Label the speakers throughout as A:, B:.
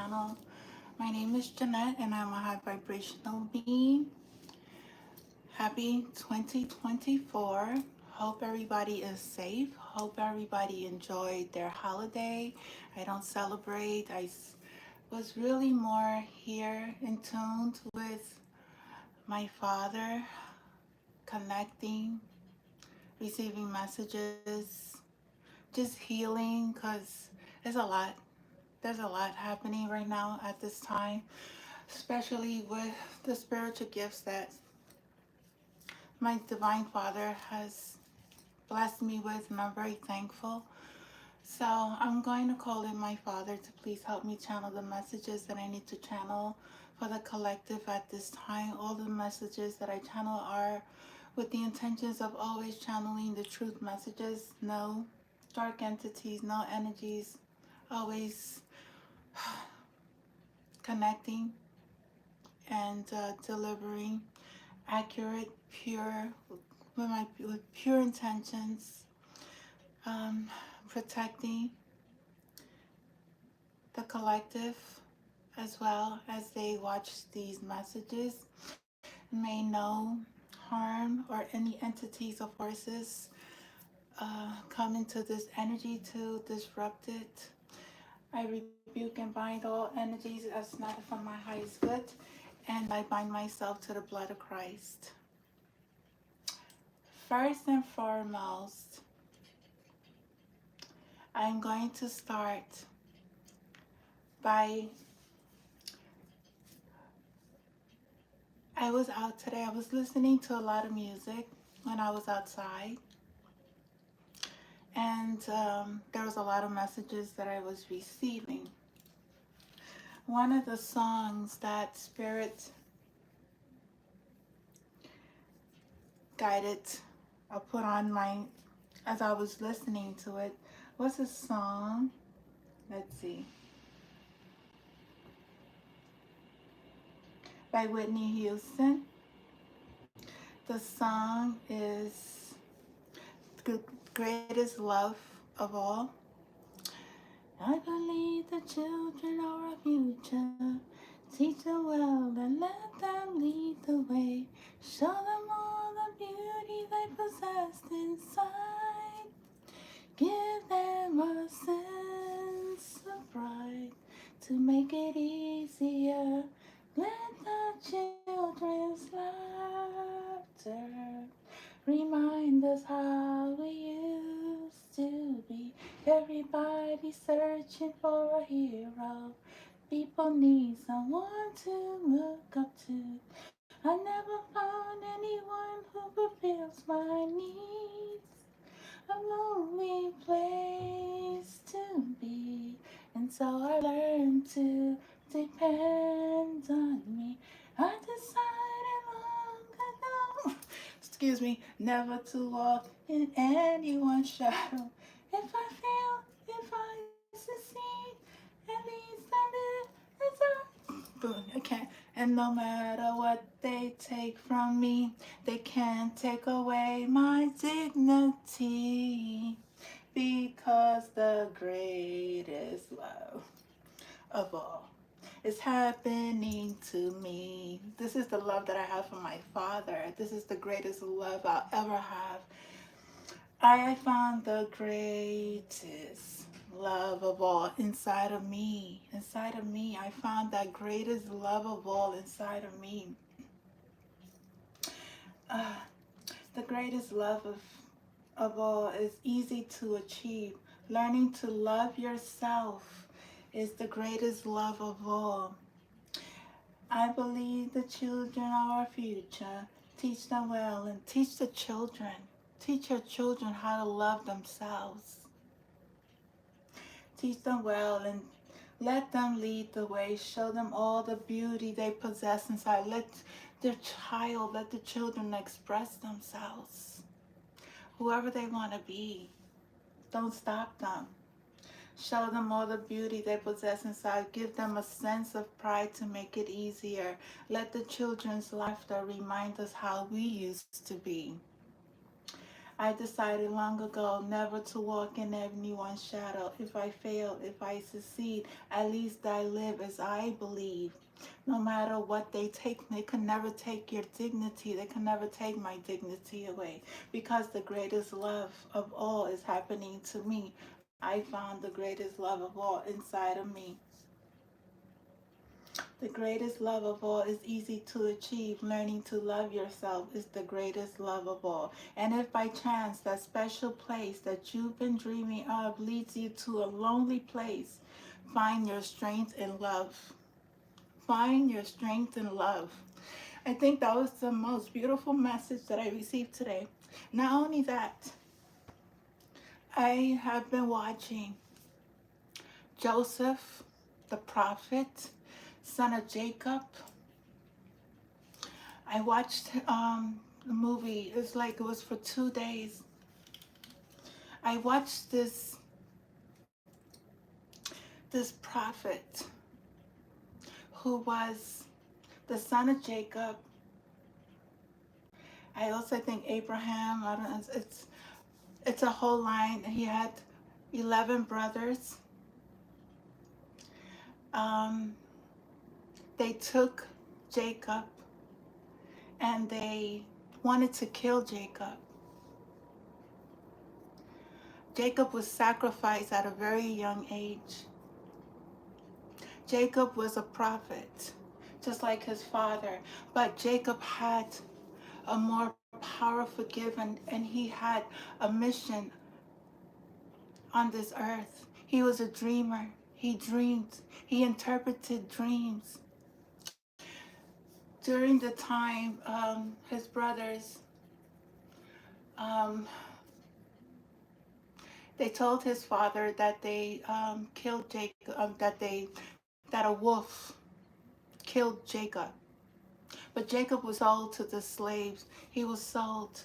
A: channel. My name is Jeanette and I'm a high vibrational being. Happy 2024. Hope everybody is safe. Hope everybody enjoyed their holiday. I don't celebrate. Was really more here in tune with my father, connecting, receiving messages, just healing because there's a lot. There's a lot happening right now at this time, especially with the spiritual gifts that my Divine Father has blessed me with, and I'm very thankful. So I'm going to call in my Father to please help me channel the messages that I need to channel for the collective at this time. All the messages that I channel are with the intentions of always channeling the truth messages. No dark entities, no energies, always connecting and delivering accurate, pure, with pure intentions, um, protecting the collective as well as they watch these messages. May no harm or any entities or forces come into this energy to disrupt it. I rebuke and bind all energies as not from my highest good, and I bind myself to the blood of Christ. First and foremost, I'm going to start by, I was out today, I was listening to a lot of music when I was outside, and there was a lot of messages that I was receiving. One of the songs that Spirit guided, I put on my, as I was listening to it, was a song, let's see, by Whitney Houston. The song is The Greatest Love of All. I believe the children are our future. Teach them well and let them lead the way. Show them all the beauty they possess inside. Give them a sense of pride to make it easier. Let the children's laughter remind us how we used to be. Everybody searching for a hero. People need someone to look up to. I never found anyone who fulfills my needs. A lonely place to be. And so I learned to depend on me. I decided long ago, excuse me, never to walk in anyone's shadow. If I fail, if I succeed, at least I live as I. Boom, I can't. And no matter what they take from me, they can't take away my dignity. Because the greatest love of all is happening to me. This is the love that I have for my Father. This is the greatest love I'll ever have. I found the greatest love of all inside of me. Inside of me. I found that greatest love of all inside of me. Uh, the greatest love of all is easy to achieve. Learning to love yourself is the greatest love of all. I believe the children are our future. Teach them well and teach the children. Teach your children how to love themselves. Teach them well and let them lead the way. Show them all the beauty they possess inside. Let the children express themselves. Whoever they want to be. Don't stop them. Show them all the beauty they possess inside. Give them a sense of pride to make it easier. Let the children's laughter remind us how we used to be. I decided long ago never to walk in anyone's shadow. If I fail, if I succeed, at least I live as I believe. No matter what they take, they can never take your dignity. They can never take my dignity away, because the greatest love of all is happening to me. I found the greatest love of all inside of me. The greatest love of all is easy to achieve. Learning to love yourself is the greatest love of all. And if by chance that special place that you've been dreaming of leads you to a lonely place, find your strength in love. Find your strength in love. I think that was the most beautiful message that I received today. Not only that, I have been watching Joseph, the prophet, son of Jacob. I watched the movie. It's like it was for 2 days. I watched this prophet who was the son of Jacob. I also think Abraham. I don't know. It's a whole line. He had 11 brothers. Um, they took Jacob and they wanted to kill Jacob. Jacob was sacrificed at a very young age. Jacob was a prophet, just like his father, but Jacob had a more powerful gift, and he had a mission on this earth. He was a dreamer. He dreamed. He interpreted dreams. During the time, his brothers, um, they told his father that they killed Jacob, that a wolf killed Jacob. But Jacob was sold to the slaves. He was sold.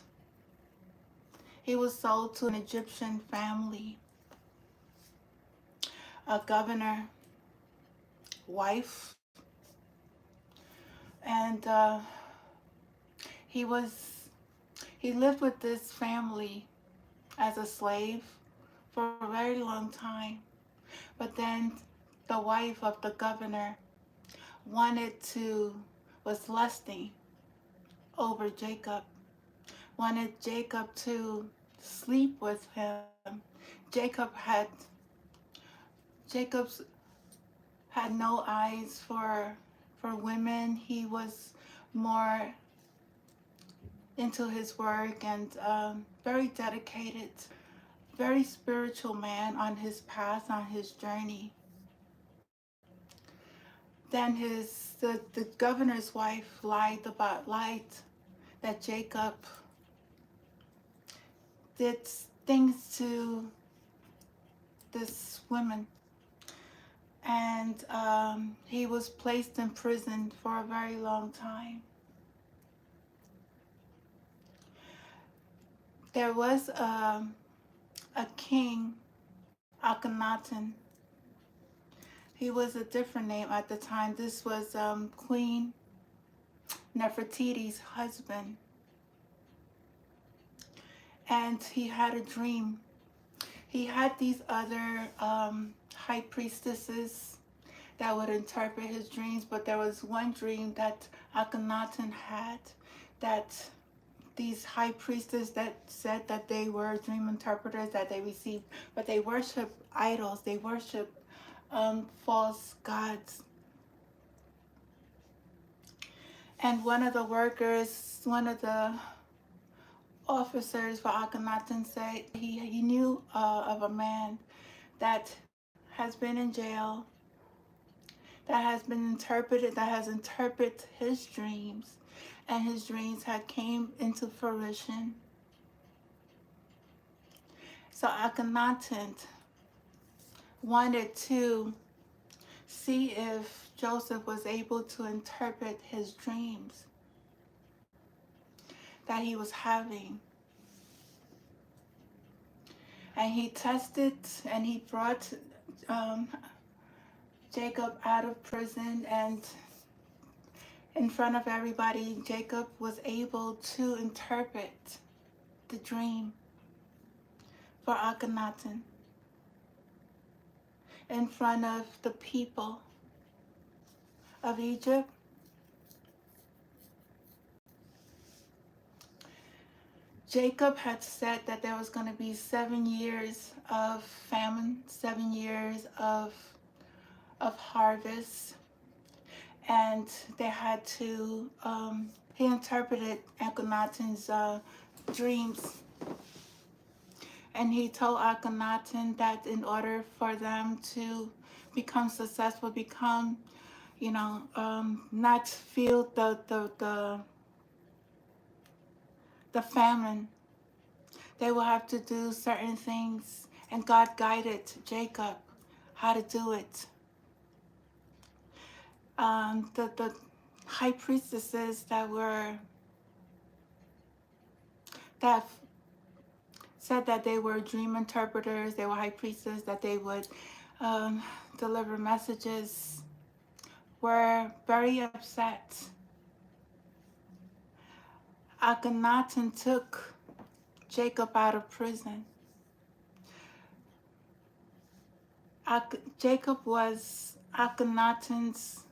A: He was sold to an Egyptian family, a governor wife, and he was he lived with this family as a slave for a very long time. But then the wife of the governor was lusting over Jacob, wanted Jacob to sleep with him. Jacob had Jacob's had no eyes for women. He was more into his work and very dedicated, very spiritual man on his path, on his journey. Then the governor's wife lied that Jacob did things to this woman, and he was placed in prison for a very long time. There was a king, Akhenaten. He was a different name at the time. This was Queen Nefertiti's husband. And he had a dream. He had these other high priestesses that would interpret his dreams, but there was one dream that Akhenaten had, that these high priestesses that said that they were dream interpreters, that they received, but they worship idols, they worship false gods. And one of the officers for Akhenaten said he knew of a man that has been in jail, that has interpreted his dreams, and his dreams had came into fruition. So Akhenaten wanted to see if Joseph was able to interpret his dreams that he was having. And he tested, and he brought Jacob out of prison, and in front of everybody, Jacob was able to interpret the dream. for Akhenaten in front of the people of Egypt. Jacob had said that there was going to be 7 years of famine, 7 years of harvest, and they had to, he interpreted Akhenaten's dreams, and he told Akhenaten that in order for them to become successful, become, not feel the famine, they will have to do certain things, and God guided Jacob how to do it. The high priestesses that said that they were dream interpreters, they were high priestesses, that they would deliver messages, were very upset. Akhenaten took Jacob out of prison. Jacob was Akhenaten's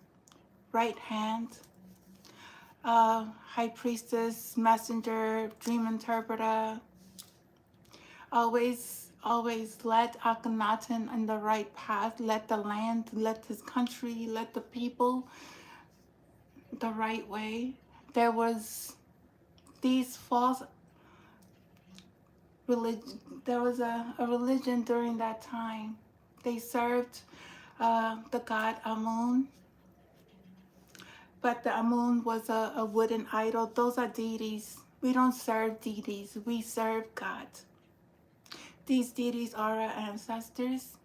A: right hand, high priestess, messenger, dream interpreter, always led Akhenaten in the right path, led the land, led his country, led the people the right way. There was these false religion. There was a religion during that time. They served the god Amun, but the Amun was a wooden idol. Those are deities. We don't serve deities. We serve God. These deities are our ancestors.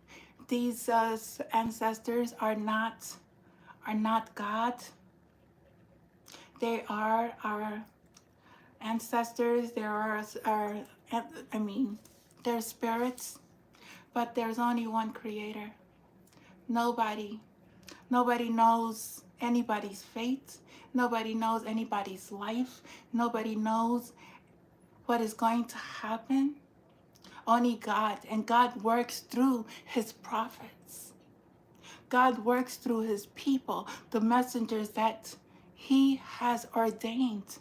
A: These ancestors are not God. They are our ancestors. They are they're spirits, but there's only one creator. Nobody knows anybody's fate. Nobody knows anybody's life. Nobody knows what is going to happen. Only God, and God works through his prophets. God works through his people, the messengers that he has ordained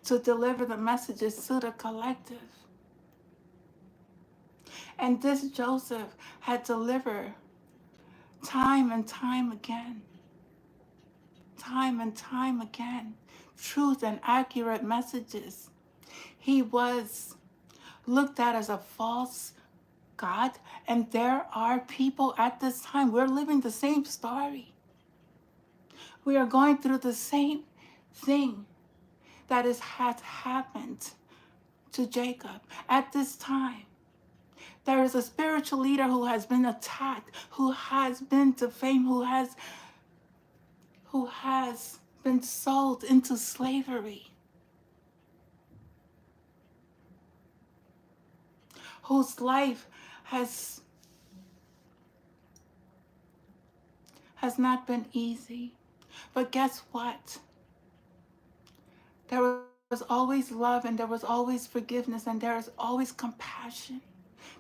A: to deliver the messages to the collective. And this Joseph had delivered time and time again, truth and accurate messages. He was looked at as a false God, and there are people at this time, we're living the same story. We are going through the same thing that has happened to Jacob at this time. There is a spiritual leader who has been attacked, who has been defamed, who has been sold into slavery, whose life has not been easy. But guess what? There was always love, and there was always forgiveness, and there is always compassion,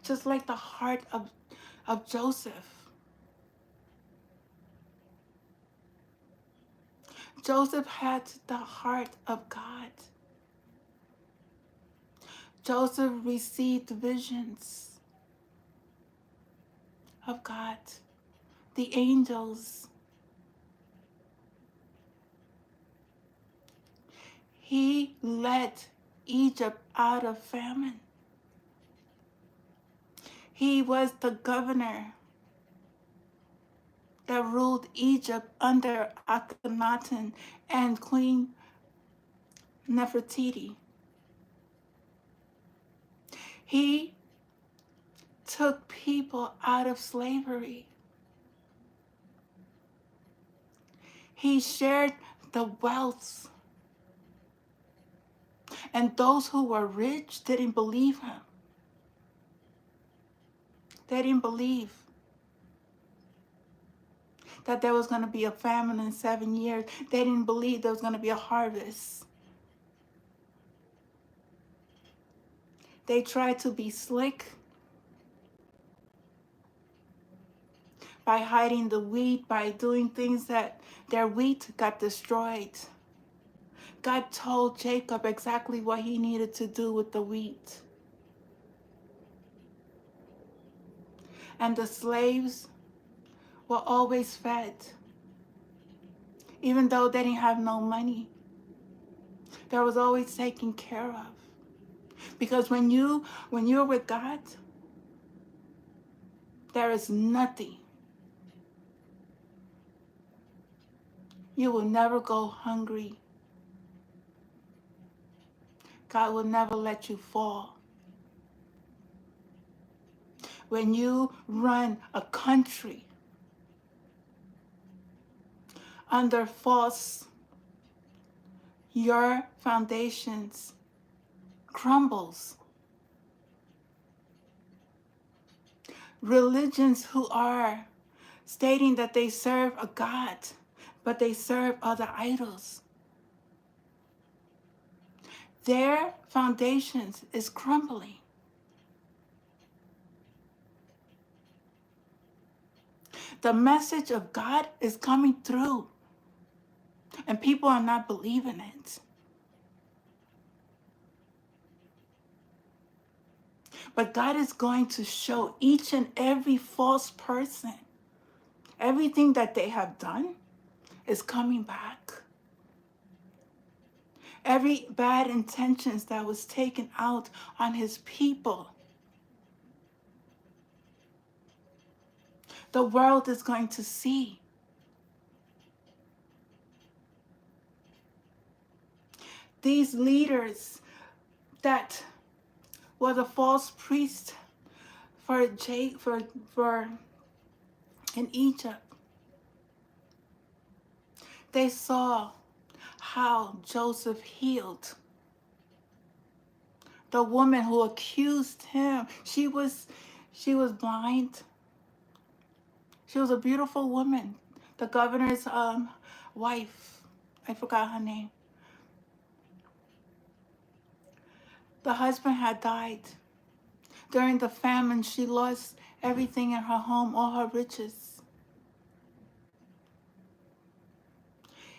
A: just like the heart of Joseph. Joseph had the heart of God. Joseph received visions of God, the angels. He led Egypt out of famine. He was the governor that ruled Egypt under Akhenaten and Queen Nefertiti. He took people out of slavery. He shared the wealth. And those who were rich didn't believe him. They didn't believe that there was going to be a famine in 7 years. They didn't believe there was going to be a harvest. They tried to be slick. by hiding the wheat, by doing things that their wheat got destroyed. God told Jacob exactly what he needed to do with the wheat. And the slaves were always fed, even though they didn't have no money. They was always taken care of. Because when you're with God, there is nothing. You will never go hungry. God will never let you fall. When you run a country under false, your foundations crumbles. Religions who are stating that they serve a God, but they serve other idols. Their foundations is crumbling. The message of God is coming through, and people are not believing it. But God is going to show each and every false person everything that they have done is coming back. Every bad intentions that was taken out on his people, the world is going to see. These leaders that were the false priest for in Egypt, they saw how Joseph healed the woman who accused him. She was blind. She was a beautiful woman. The governor's wife, I forgot her name. The husband had died. During the famine, she lost everything in her home, all her riches.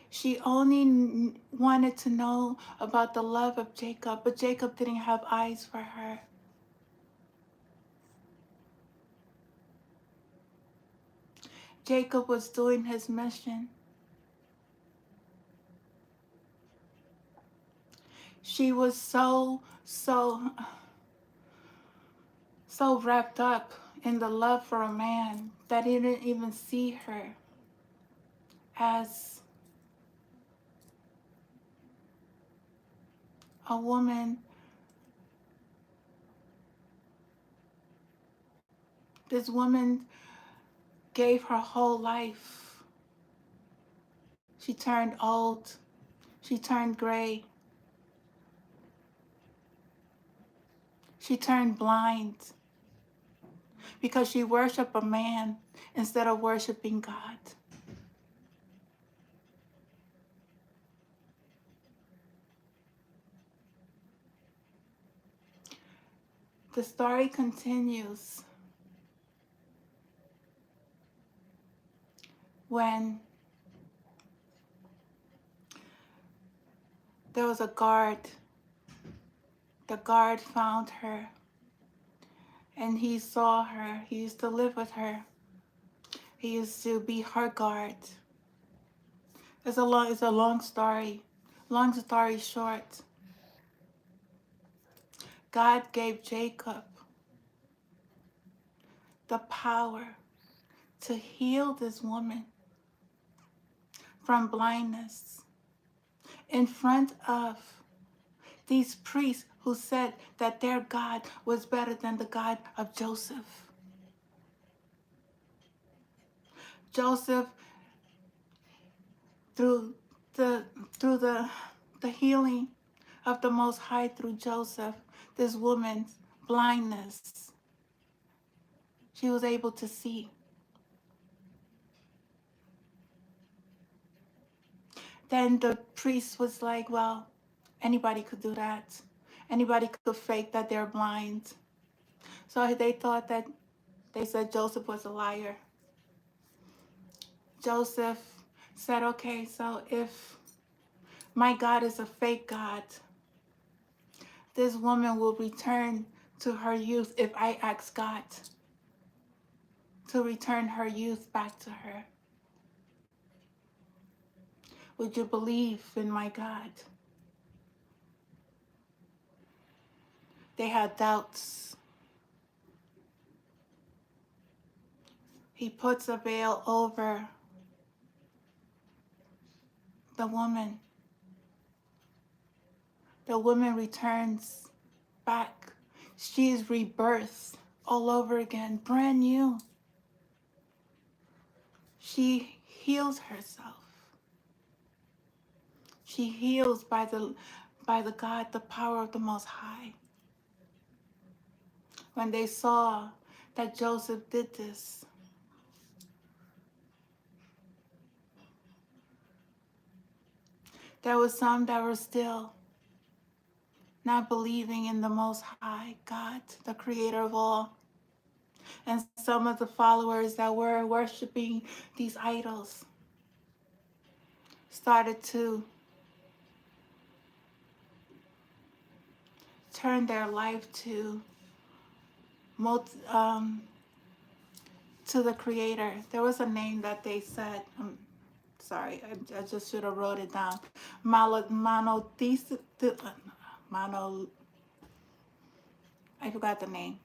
A: She only wanted to know about the love of Jacob, but Jacob didn't have eyes for her. Jacob was doing his mission. She was so wrapped up in the love for a man that he didn't even see her as a woman. This woman gave her whole life. She turned old. She turned gray. She turned blind because she worshiped a man instead of worshiping God. The story continues when there was a guard. The guard found her and he saw her. He used to live with her. He used to be her guard. It's a long story. Long story short, God gave Jacob the power to heal this woman from blindness in front of these priests who said that their God was better than the God of Joseph. Joseph, through the healing of the Most High through Joseph, this woman's blindness, she was able to see. Then the priest was like, well, anybody could do that. Anybody could fake that they're blind. So they thought that, they said Joseph was a liar. Joseph said, okay, so if my God is a fake God, this woman will return to her youth if I ask God to return her youth back to her. Would you believe in my God? They had doubts. He puts a veil over the woman. The woman returns back. She is rebirthed all over again, brand new. She heals herself. She heals by the God, the power of the Most High. When they saw that Joseph did this, there was some that were still not believing in the Most High God, the Creator of all. And some of the followers that were worshiping these idols started to turn their life to the Creator. There was a name that they said. Sorry, I just should have wrote it down. I forgot the name.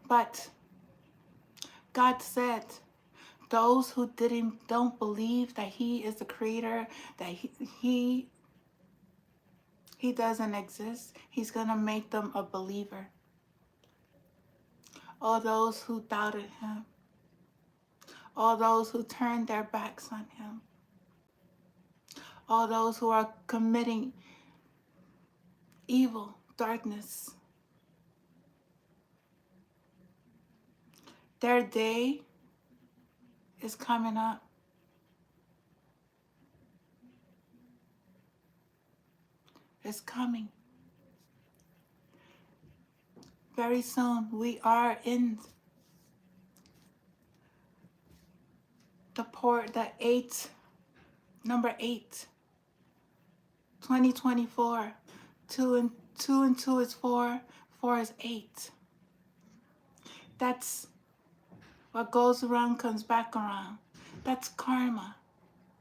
A: But God said, those who don't believe that He is the Creator, that He doesn't exist, He's gonna make them a believer. All those who doubted Him, all those who turned their backs on Him, all those who are committing evil, darkness, their day is coming up. It's coming. Very soon we are in number 8, 2024. 2 and 2 is 4, 4 is 8. That's what goes around comes back around. That's karma.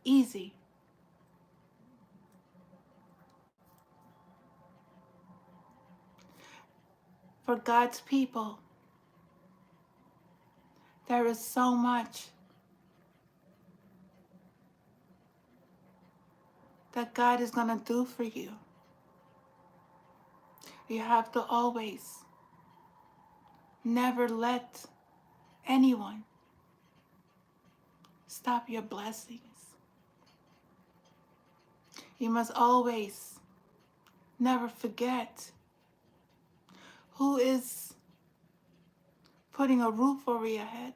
A: Easy. For God's people, there is so much that God is going to do for you. You have to always never let anyone stop your blessings. You must always never forget who is putting a roof over your head,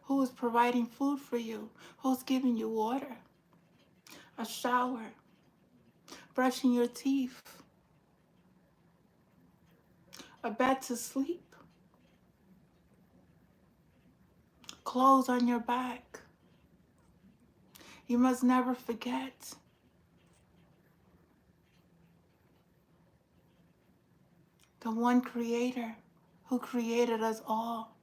A: who is providing food for you, who's giving you water, a shower, brushing your teeth, a bed to sleep, clothes on your back. You must never forget the one Creator who created us all.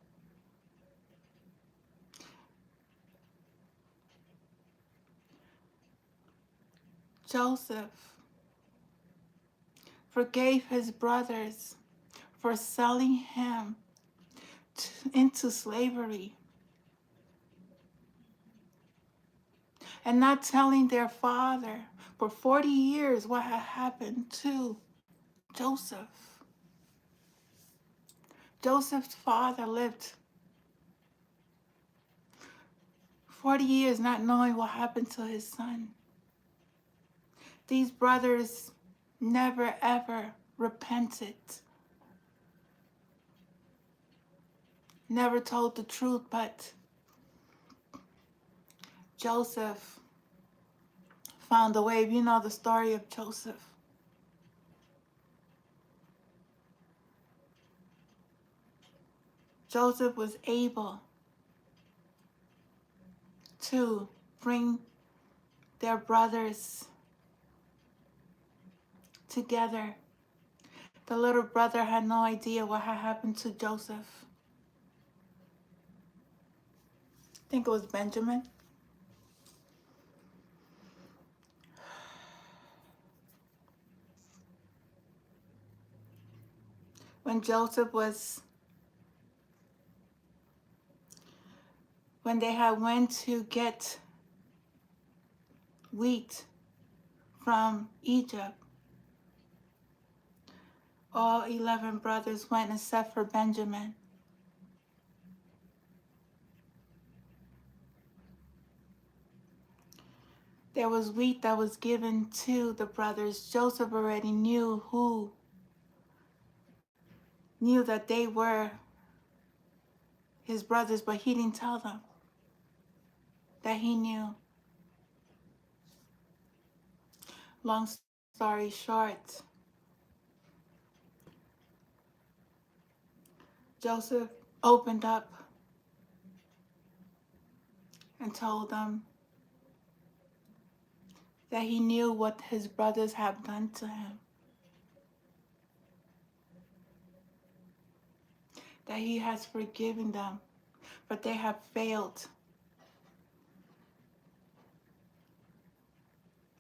A: Joseph forgave his brothers for selling him into slavery and not telling their father for 40 years what had happened to Joseph. Joseph's father lived 40 years not knowing what happened to his son. These brothers never ever repented, never told the truth, but Joseph found a way. You know the story of Joseph. Joseph was able to bring their brothers together. The little brother had no idea what had happened to Joseph. I think it was Benjamin. When they had went to get wheat from Egypt, all 11 brothers went except for Benjamin. There was wheat that was given to the brothers. Joseph already knew that they were his brothers, but he didn't tell them that he knew. Long story short, Joseph opened up and told them that he knew what his brothers had done to him, that he has forgiven them, but they have failed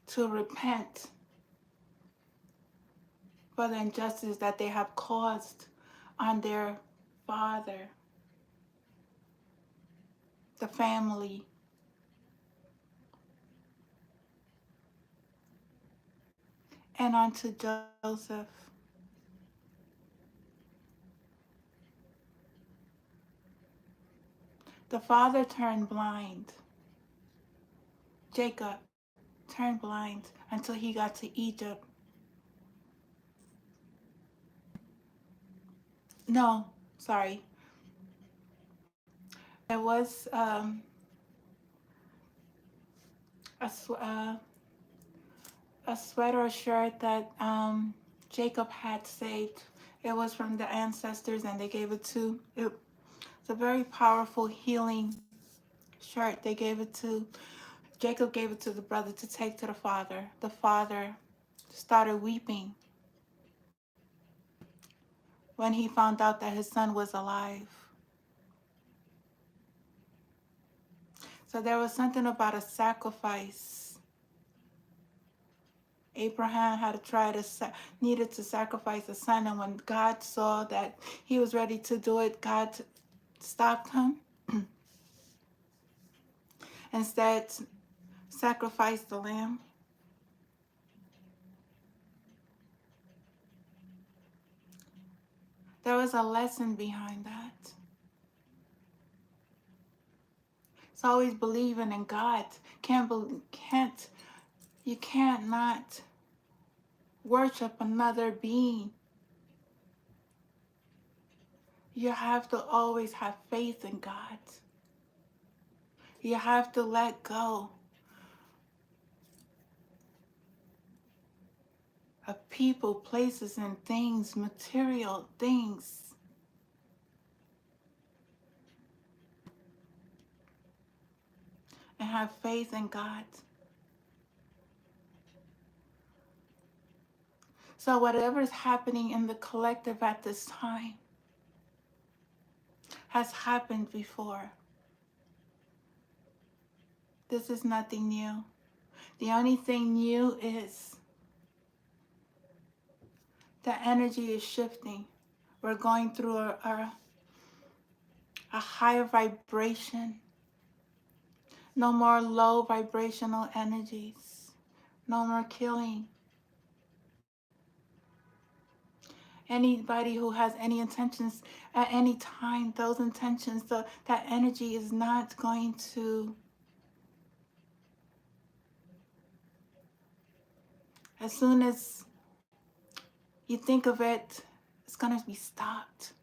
A: to repent for the injustice that they have caused on their father, the family. And onto Joseph. The father turned blind. Jacob turned blind until he got to Egypt. No, sorry. There was a sweater or shirt that Jacob had saved. It was from the ancestors, and they gave it to. It's a very powerful healing shirt. They gave it to. Jacob gave it to the brother to take to the father. The father started weeping when he found out that his son was alive. So there was something about a sacrifice. Abraham had to needed to sacrifice a son, and when God saw that he was ready to do it, God stopped him. Instead, sacrificed the lamb. There was a lesson behind that. It's always believing in God. You can't not worship another being. You have to always have faith in God. You have to let go of people, places, and things, material things. And have faith in God. So whatever is happening in the collective at this time has happened before. This is nothing new. The only thing new is the energy is shifting. We're going through a higher vibration. No more low vibrational energies. No more killing. Anybody who has any intentions at any time, those intentions, that energy is not going to, as soon as you think of it, it's going to be stopped.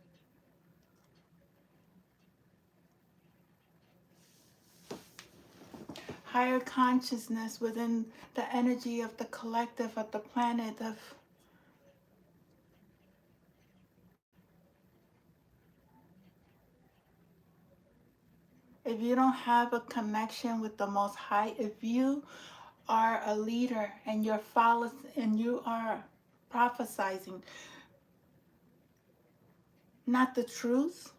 A: Higher consciousness within the energy of the collective, of the planet, of If you don't have a connection with the Most High, if you are a leader and you're following and you are prophesizing not the truth,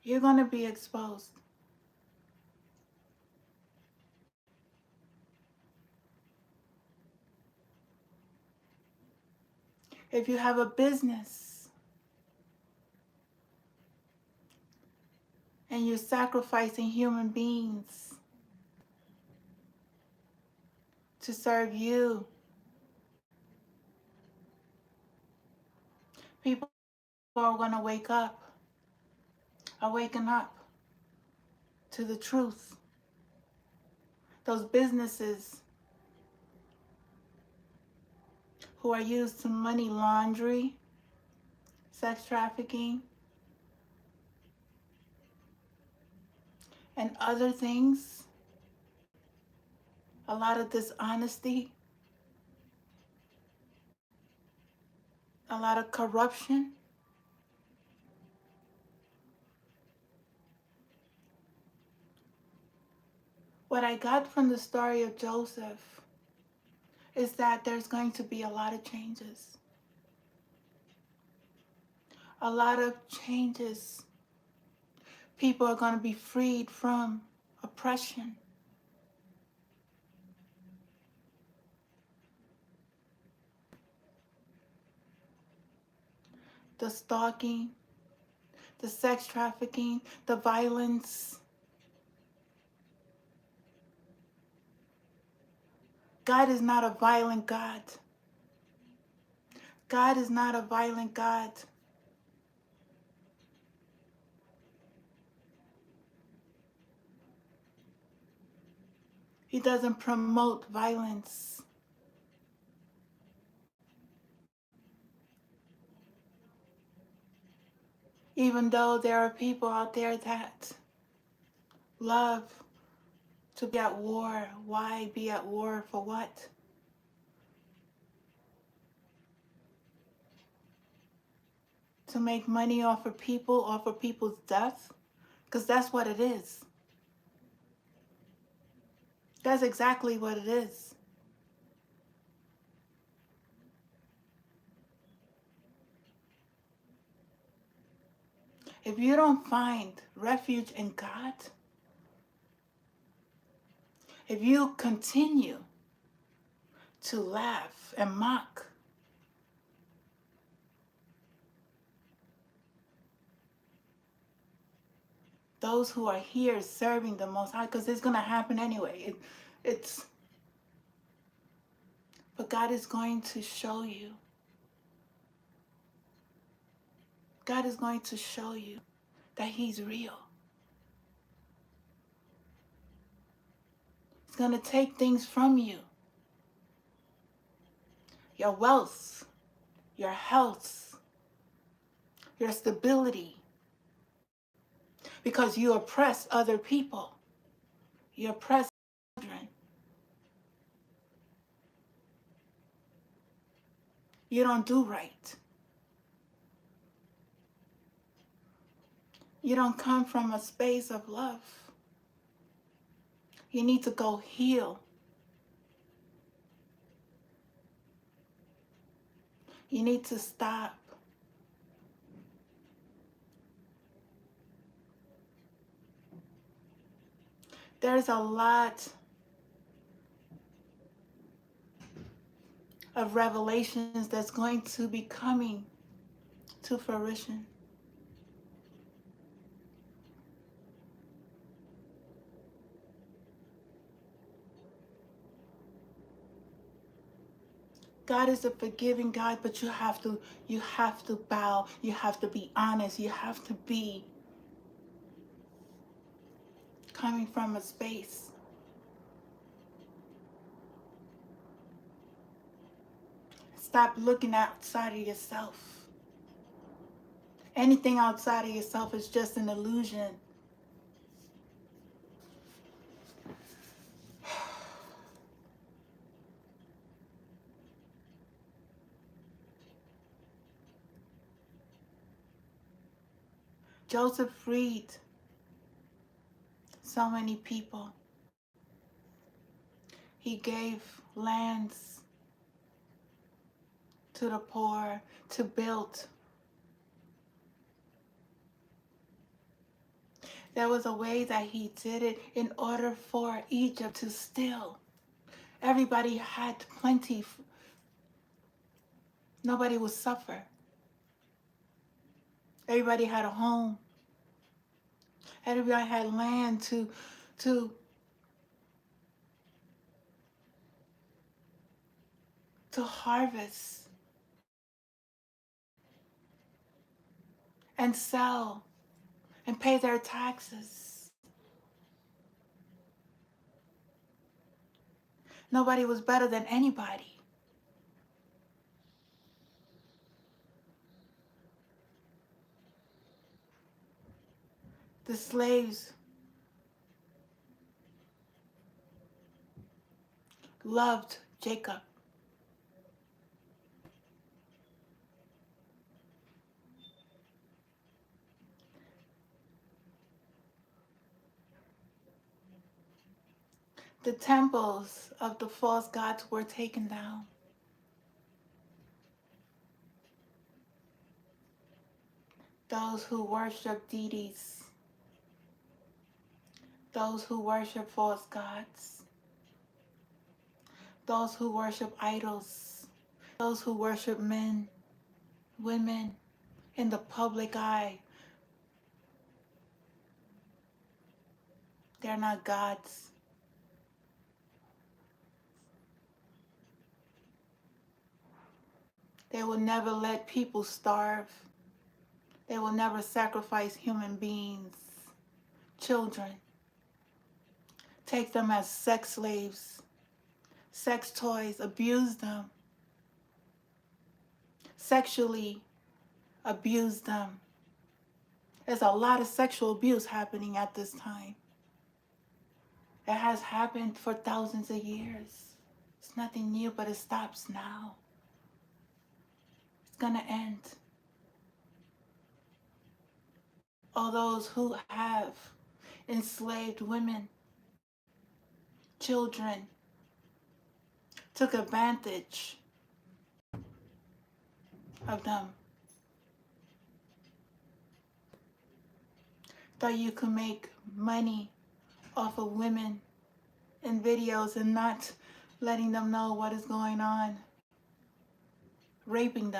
A: you're going to be exposed. If you have a business and you're sacrificing human beings to serve you, people are going to awaken up to the truth. Those businesses who are used to money laundering, sex trafficking, and other things, a lot of dishonesty, a lot of corruption. What I got from the story of Joseph is that there's going to be a lot of changes. A lot of changes. People are going to be freed from oppression. The stalking, the sex trafficking, the violence. God is not a violent God. God is not a violent God. He doesn't promote violence. Even though there are people out there that love to be at war. Why be at war for what? To make money off of people, off of people's death? Because that's what it is. That's exactly what it is. If you don't find refuge in God, if you continue to laugh and mock those who are here serving the Most High, because it's going to happen anyway. But God is going to show you. God is going to show you that He's real. It's going to take things from you. Your wealth, your health, your stability. Because you oppress other people. You oppress children. You don't do right. You don't come from a space of love. You need to go heal. You need to stop. There's a lot of revelations that's going to be coming to fruition. God is a forgiving God, but you have to bow, you have to be honest, you have to be coming from a space. Stop looking outside of yourself. Anything outside of yourself is just an illusion. Joseph freed so many people. He gave lands to the poor to build. There was a way that he did it in order for Egypt to still. Everybody had plenty. Nobody would suffer. Everybody had a home. Everybody had land to harvest and sell and pay their taxes. Nobody was better than anybody. The slaves loved Jacob. The temples of the false gods were taken down. Those who worship deities, those who worship false gods, those who worship idols, those who worship men, women in the public eye, they're not gods. They will never let people starve. They will never sacrifice human beings, children, take them as sex slaves, sex toys, abuse them, sexually abuse them. There's a lot of sexual abuse happening at this time. It has happened for thousands of years. It's nothing new, but it stops now. It's gonna end. All those who have enslaved women, children, took advantage of them. Thought you could make money off of women in videos and not letting them know what is going on. Raping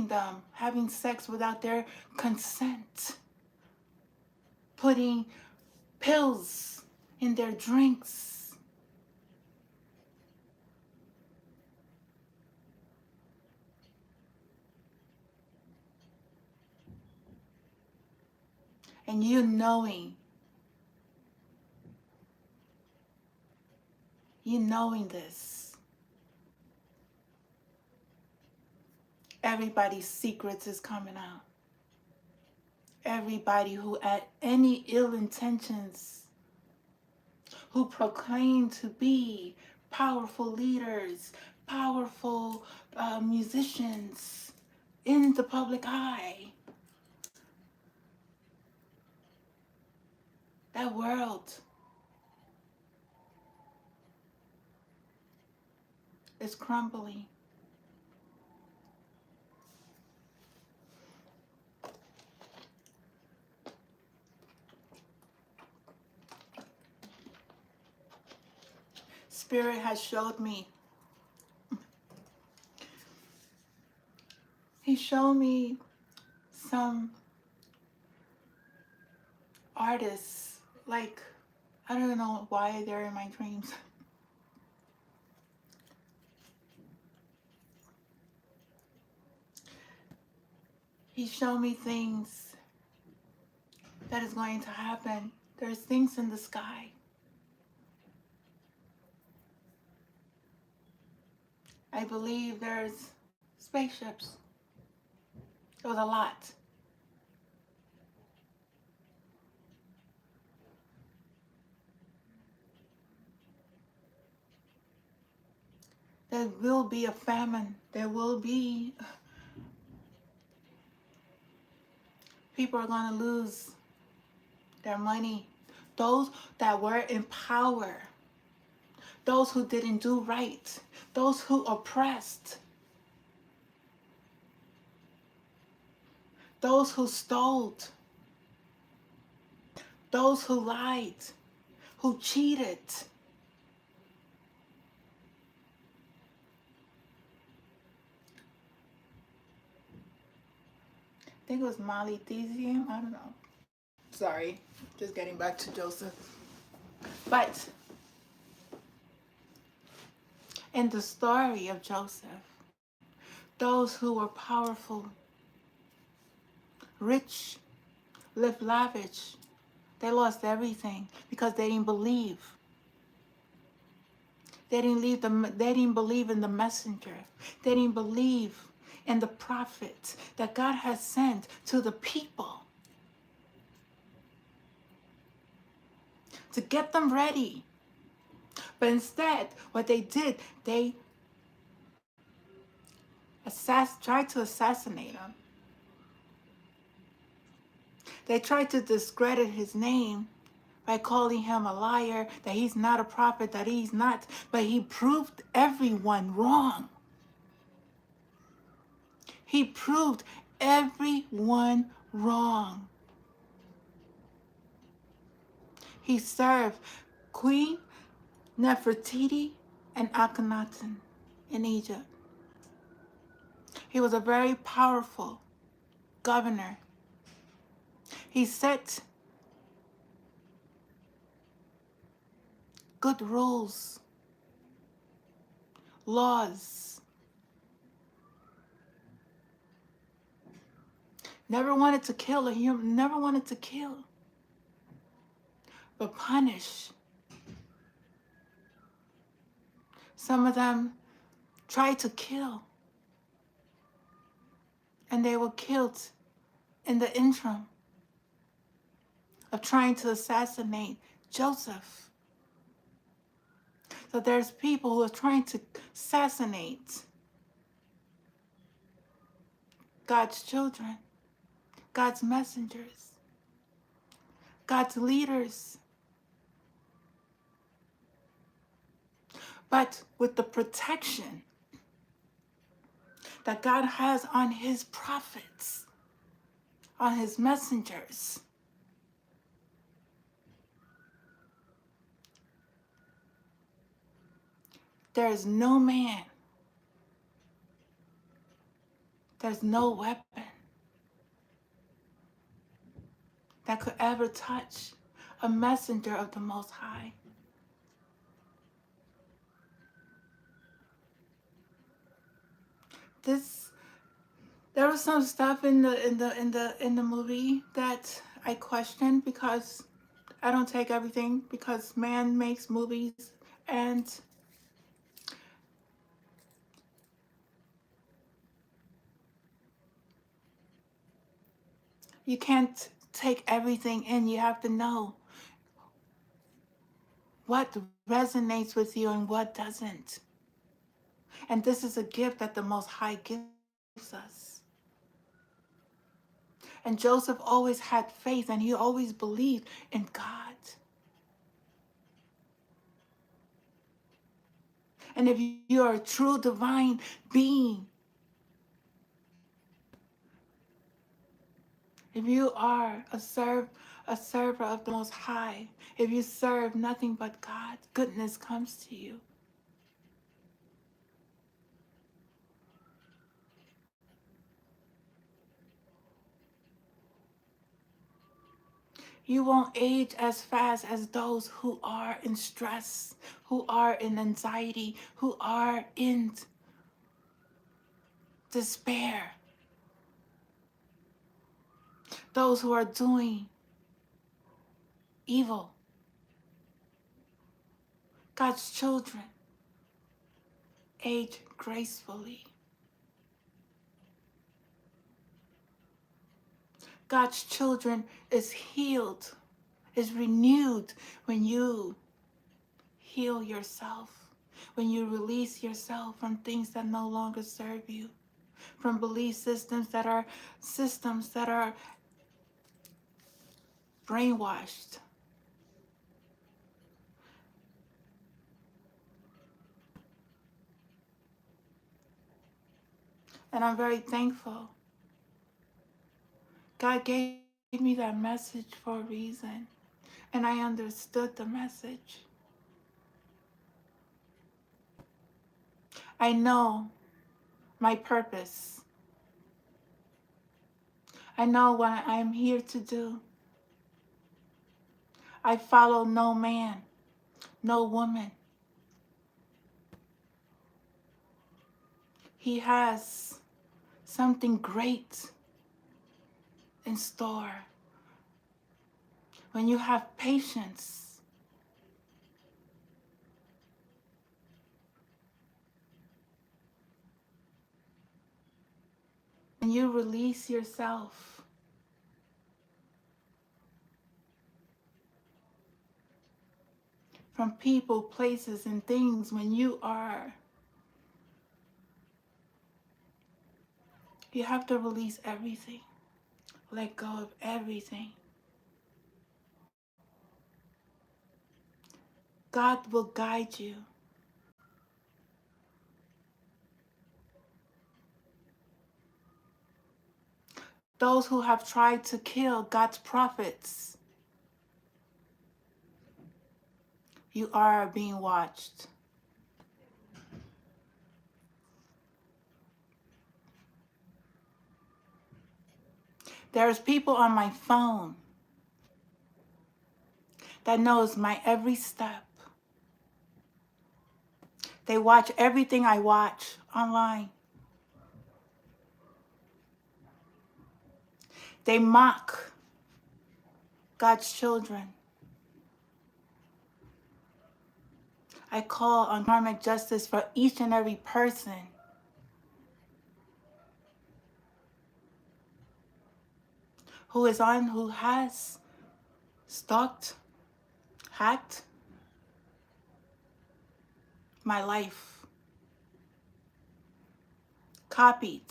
A: them, having sex without their consent, putting pills in their drinks. And you knowing this, everybody's secrets is coming out. Everybody who had any ill intentions, who proclaim to be powerful leaders, powerful musicians in the public eye. That world is crumbling. Spirit has showed me. He showed me some artists, like, I don't know why they're in my dreams. He showed me things that is going to happen. There's things in the sky. I believe there's spaceships. It was a lot. There will be a famine. There will be People are going to lose their money. Those that were in power, those who didn't do right, those who oppressed, those who stole, those who lied, who cheated. I think it was Molly Thesium. I don't know. Sorry, just getting back to Joseph. But in the story of Joseph, those who were powerful, rich, lived lavish, they lost everything because they didn't believe. They didn't believe in the messenger. They didn't believe in the prophet that God has sent to the people to get them ready. But instead, what they did, they tried to assassinate him. They tried to discredit his name by calling him a liar, that he's not a prophet, that he's not. But he proved everyone wrong. He proved everyone wrong. He served Queen Nefertiti and Akhenaten in Egypt. He was a very powerful governor. He set good rules, laws. Never wanted to kill a human, never wanted to kill, but punish. Some of them tried to kill, and they were killed in the interim of trying to assassinate Joseph. So there's people who are trying to assassinate God's children, God's messengers, God's leaders. But with the protection that God has on his prophets, on his messengers, there is no man, there's no weapon that could ever touch a messenger of the Most High. There was some stuff in the movie that I questioned, because I don't take everything, because man makes movies and you can't take everything in. You have to know what resonates with you and what doesn't. And this is a gift that the Most High gives us. And Joseph always had faith, and he always believed in God. And if you are a true divine being, if you are a server of the Most High, if you serve nothing but God, goodness comes to you. You won't age as fast as those who are in stress, who are in anxiety, who are in despair. Those who are doing evil. God's children age gracefully. God's children is healed, is renewed when you heal yourself, when you release yourself from things that no longer serve you, from belief systems that are brainwashed. And I'm very thankful. God gave me that message for a reason. And I understood the message. I know my purpose. I know what I'm here to do. I follow no man, no woman. He has something great in store. When you have patience, and you release yourself from people, places, and things, when you have to release everything. Let go of everything. God will guide you. Those who have tried to kill God's prophets, you are being watched. There's people on my phone that knows my every step. They watch everything I watch online. They mock God's children. I call on karmic justice for each and every person who has stalked, hacked my life, copied,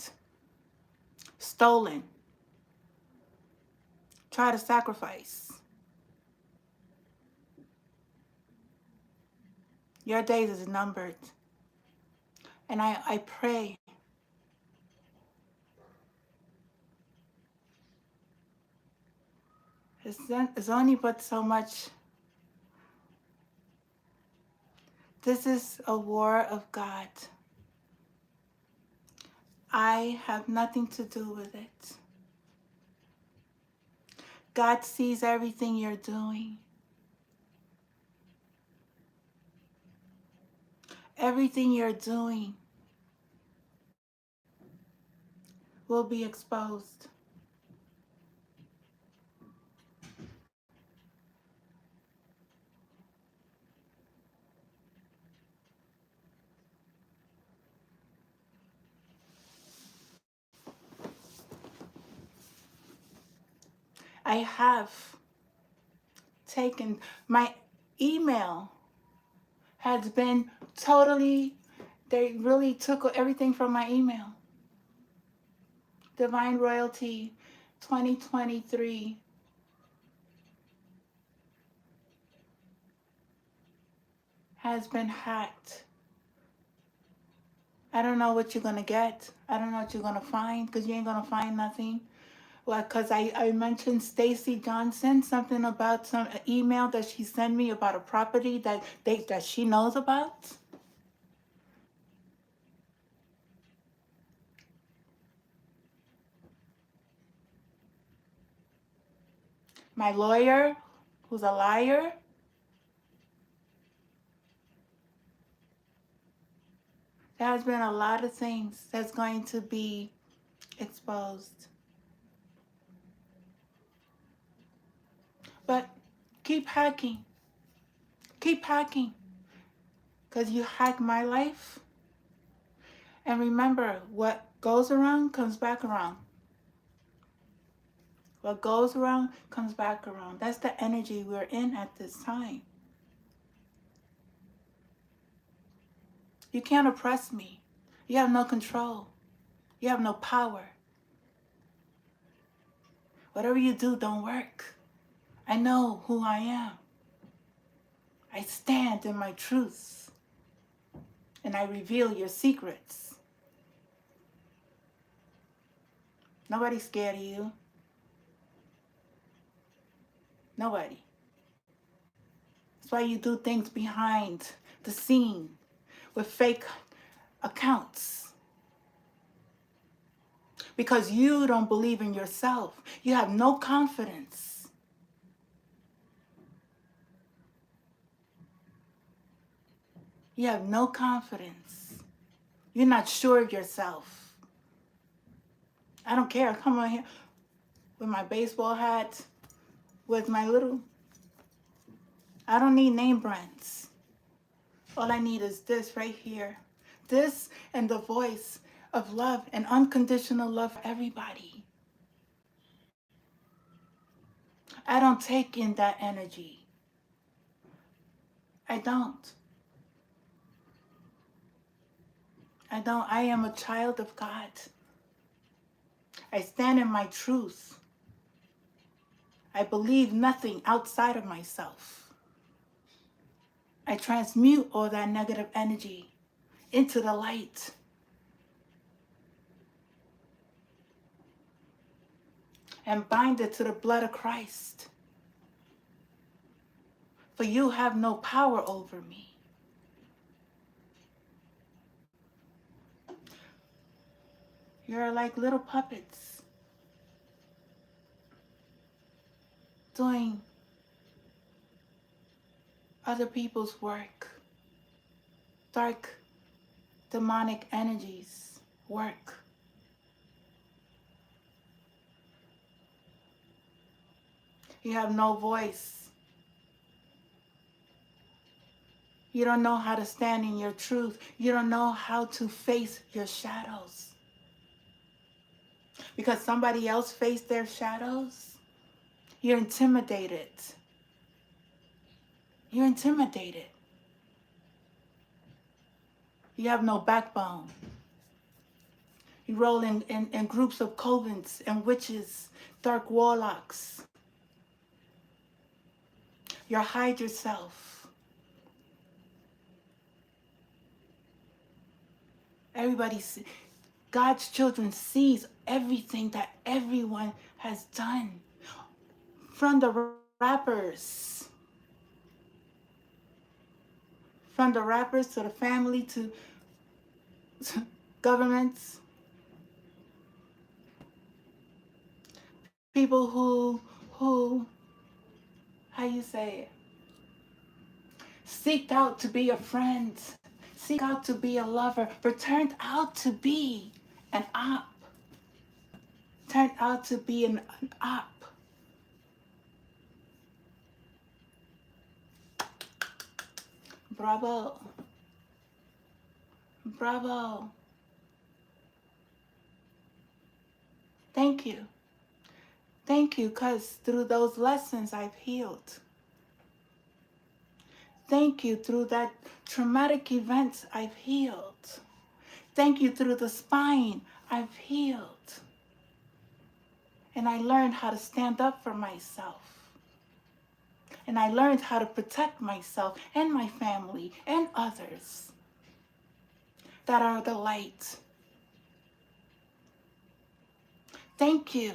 A: stolen, tried to sacrifice. Your days is numbered. And I pray it's only but so much. This is a war of God. I have nothing to do with it. God sees everything you're doing. Everything you're doing will be exposed. I have taken my email has been totally, they really took everything from my email. Divine Royalty 2023 has been hacked. I don't know what you're going to get. I don't know what you're going to find, because you ain't going to find nothing. Well, because I mentioned Stacy Johnson, something about some email that she sent me about a property that she knows about. My lawyer, who's a liar. There has been a lot of things that's going to be exposed. But keep hacking. Keep hacking. Because you hack my life. And remember, what goes around comes back around. What goes around comes back around. That's the energy we're in at this time. You can't oppress me. You have no control. You have no power. Whatever you do don't work. I know who I am. I stand in my truths, and I reveal your secrets. Nobody's scared of you. Nobody. That's why you do things behind the scene with fake accounts. Because you don't believe in yourself. You have no confidence. You have no confidence. You're not sure of yourself. I don't care. I come on here with my baseball hat, with my little... I don't need name brands. All I need is this right here. This and the voice of love and unconditional love for everybody. I don't take in that energy. I don't. I don't. I am a child of God. I stand in my truth. I believe nothing outside of myself. I transmute all that negative energy into the light. And bind it to the blood of Christ. For you have no power over me. You're like little puppets doing other people's work. Dark, demonic energies work. You have no voice. You don't know how to stand in your truth. You don't know how to face your shadows. Because somebody else faced their shadows, you're intimidated. You're intimidated. You have no backbone. You roll in groups of covens and witches, dark warlocks. You hide yourself. Everybody, God's children sees everything that everyone has done. From the rappers. From the rappers to the family to governments. People who, how you say it? Seeked out to be a friend. Seek out to be a lover, but turned out to be an op. Turned out to be an op. Bravo. Bravo. Thank you. Thank you, because through those lessons I've healed. Thank you, through that traumatic events I've healed. Thank you, through the spine I've healed. And I learned how to stand up for myself. And I learned how to protect myself and my family and others that are the light. Thank you.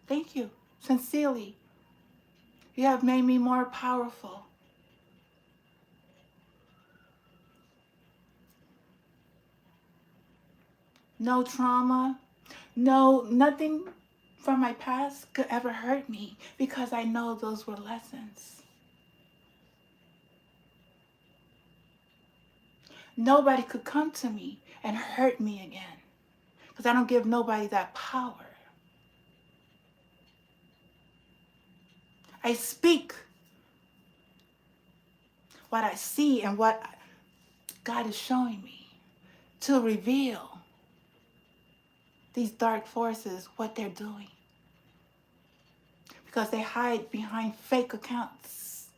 A: Thank you, sincerely. You have made me more powerful. No trauma, nothing from my past could ever hurt me because I know those were lessons. Nobody could come to me and hurt me again because I don't give nobody that power. I speak what I see and what God is showing me to reveal these dark forces, what they're doing. Because they hide behind fake accounts.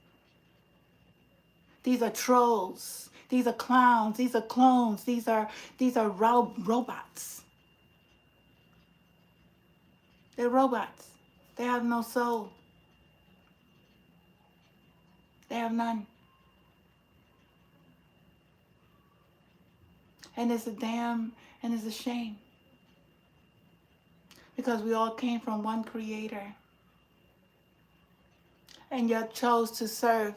A: These are trolls. These are clowns. These are clones. These are robots. They're robots. They have no soul. They have none. And it's a shame. Because we all came from one creator. And yet chose to serve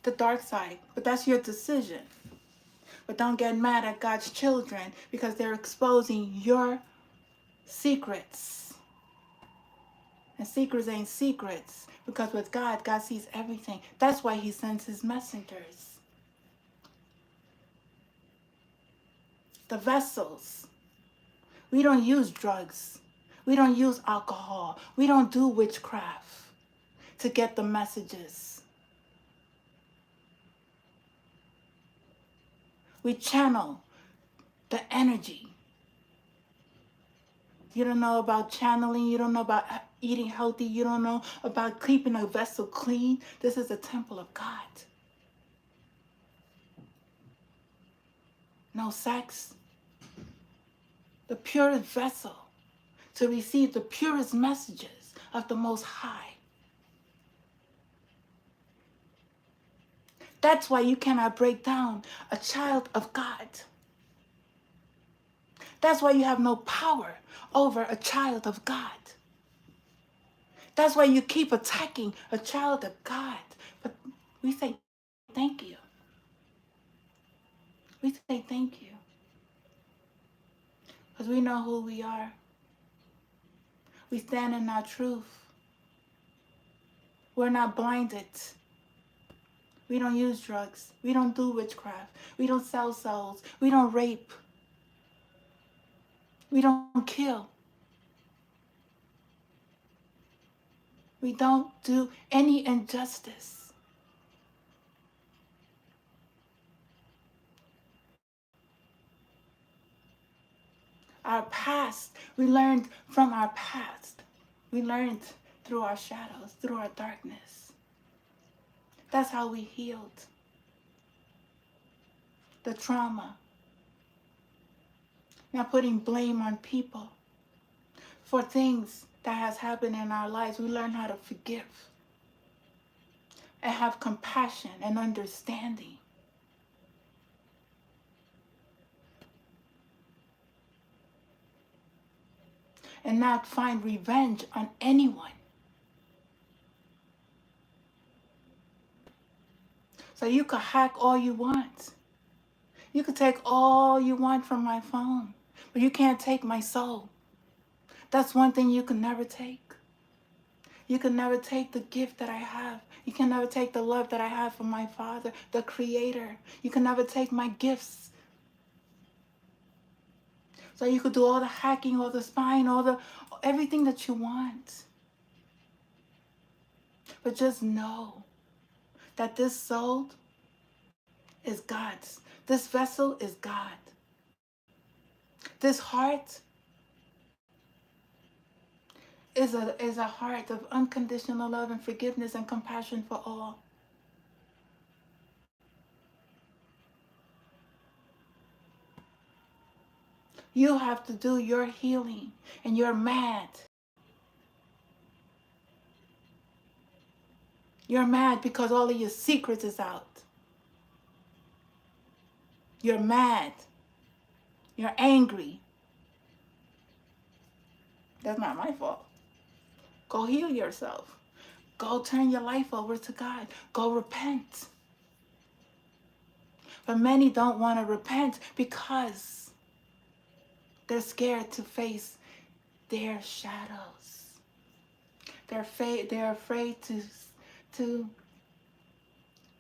A: the dark side. But that's your decision. But don't get mad at God's children because they're exposing your secrets. And secrets ain't secrets. Because with God, God sees everything. That's why he sends his messengers. The vessels. We don't use drugs. We don't use alcohol. We don't do witchcraft to get the messages. We channel the energy. You don't know about channeling. You don't know about eating healthy. You don't know about keeping a vessel clean. This is a temple of God. No sex. The purest vessel to receive the purest messages of the Most High. That's why you cannot break down a child of God. That's why you have no power over a child of God. That's why you keep attacking a child of God. But we say thank you. We say thank you. Because we know who we are. We stand in our truth. We're not blinded. We don't use drugs. We don't do witchcraft. We don't sell souls. We don't rape. We don't kill. We don't do any injustice. Our past, we learned from our past. We learned through our shadows, through our darkness. That's how we healed the trauma. Not putting blame on people for things that has happened in our lives. We learn how to forgive and have compassion and understanding. And not find revenge on anyone. So you could hack all you want. You could take all you want from my phone, but you can't take my soul. That's one thing you can never take. You can never take the gift that I have. You can never take the love that I have from my Father, the Creator. You can never take my gifts. So you could do all the hacking, all the spying, everything that you want. But just know that this soul is God's. This vessel is God. This heart is a heart of unconditional love and forgiveness and compassion for all. You have to do your healing, and you're mad. You're mad because all of your secrets is out. You're mad. You're angry. That's not my fault. Go heal yourself. Go turn your life over to God. Go repent. But many don't want to repent because they're scared to face their shadows. They're afraid to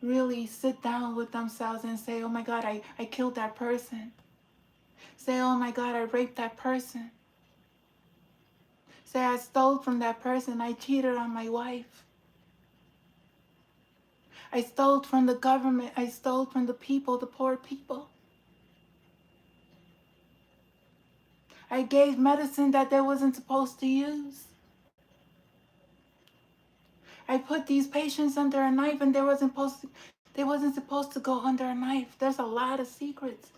A: really sit down with themselves and say, oh my God, I killed that person. Say, oh my God, I raped that person. Say, I stole from that person. I cheated on my wife. I stole from the government. I stole from the people, the poor people. I gave medicine that they wasn't supposed to use. I put these patients under a knife and they wasn't supposed to go under a knife. There's a lot of secrets.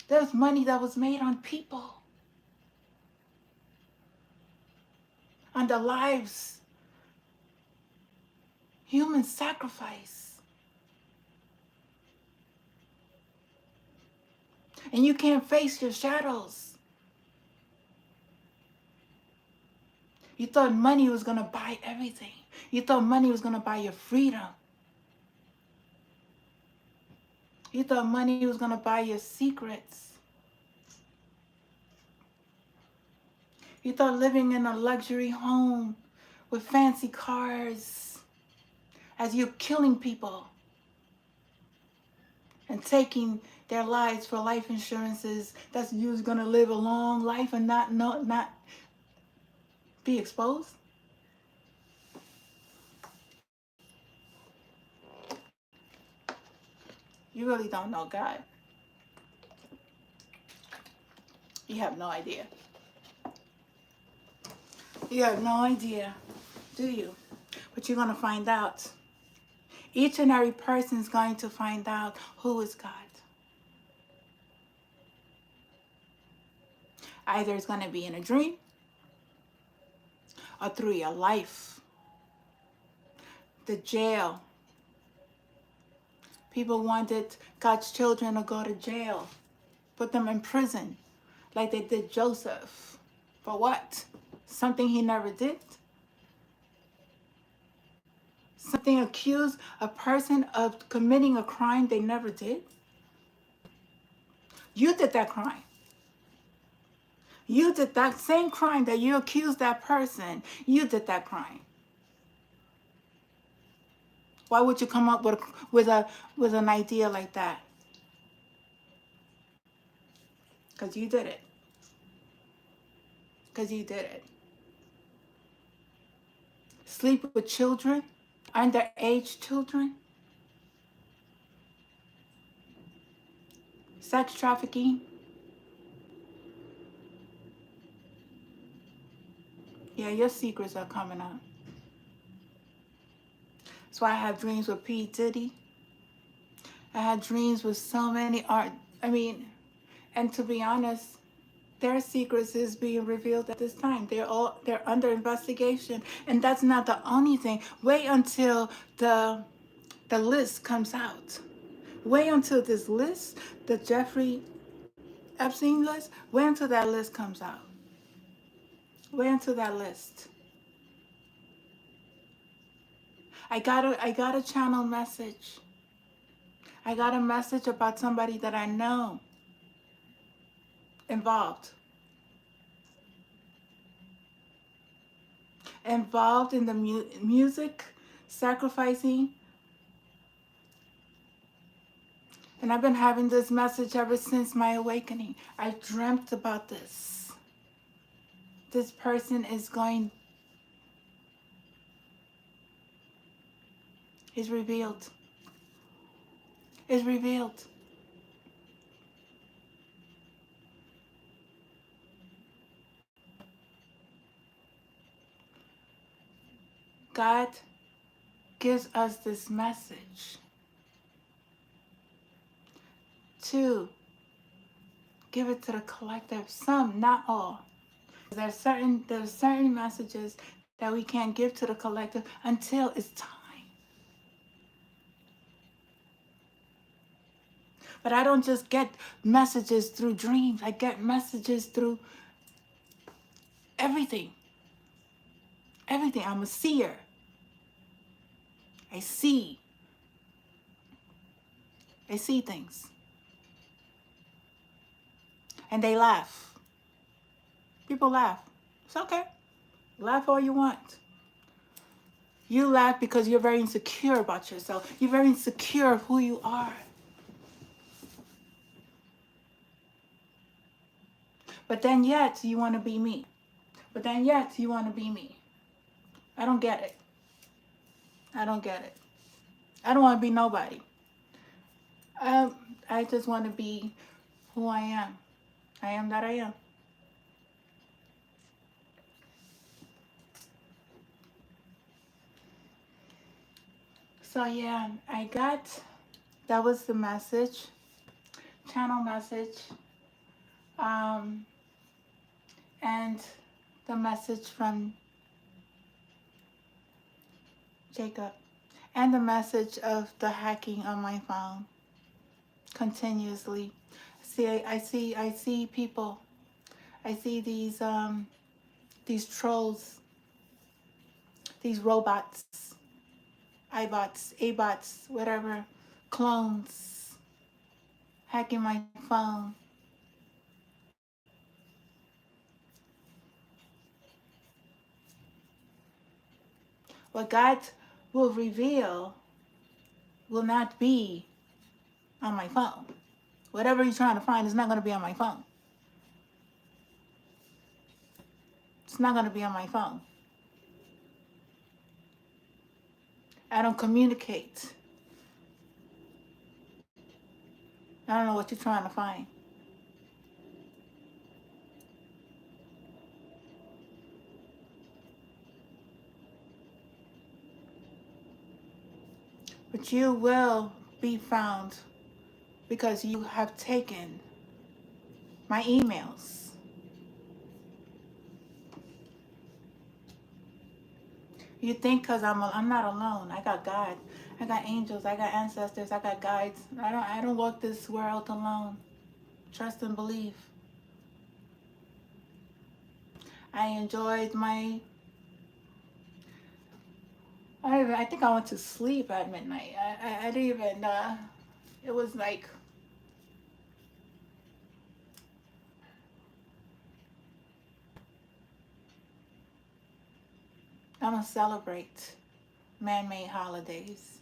A: There's money that was made on people. on the lives, human sacrifice. And you can't face your shadows. You thought money was going to buy everything. You thought money was going to buy your freedom. You thought money was going to buy your secrets. You thought living in a luxury home with fancy cars, as you're killing people and taking their lives for life insurances, that's you're going to live a long life and not be exposed. You really don't know God. You have no idea. You have no idea, do you? But you're going to find out. Each and every person is going to find out who is God. Either it's going to be in a dream or through your life. The jail. People wanted God's children to go to jail, put them in prison, like they did Joseph. For what? Something he never did. Something accused a person of committing a crime they never did. You did that crime. You did that same crime that you accused that person. You did that crime. Why would you come up with an idea like that? Because you did it. Because you did it. Sleep with children, underage children, sex trafficking. Yeah, your secrets are coming out. That's why I have dreams with P. Diddy. I had dreams with so many and to be honest, their secrets is being revealed at this time. They're under investigation. And that's not the only thing. Wait until the list comes out. Wait until this list, the Jeffrey Epstein list, wait until that list comes out. Wait until that list. I got a channel message. I got a message about somebody that I know involved in the music, sacrificing. And I've been having this message ever since my awakening. I dreamt about this. This person is revealed. Is revealed. God gives us this message to give it to the collective. Some, not all. There's certain messages that we can't give to the collective until it's time. But I don't just get messages through dreams. I get messages through everything. Everything. I'm a seer. I see. I see things. And they laugh. People laugh. It's okay. Laugh all you want. You laugh because you're very insecure about yourself. You're very insecure of who you are. But then yet you want to be me. But then yet you want to be me. I don't get it. I don't get it. I don't want to be nobody. I just want to be who I am. I am that I am. So yeah, that was the message, channel message, and the message from Jacob. And the message of the hacking on my phone continuously. I see people. I see these trolls, these robots, iBots, ABots, whatever, clones hacking my phone. What God will reveal will not be on my phone. Whatever you're trying to find is not going to be on my phone. It's not going to be on my phone. I don't communicate. I don't know what you're trying to find. But you will be found because you have taken my emails. You think because I'm not alone. I got God. I got angels. I got ancestors. I got guides. I don't walk this world alone. Trust and believe. I enjoyed I think I went to sleep at midnight. I didn't even, it was like, I don't celebrate man-made holidays.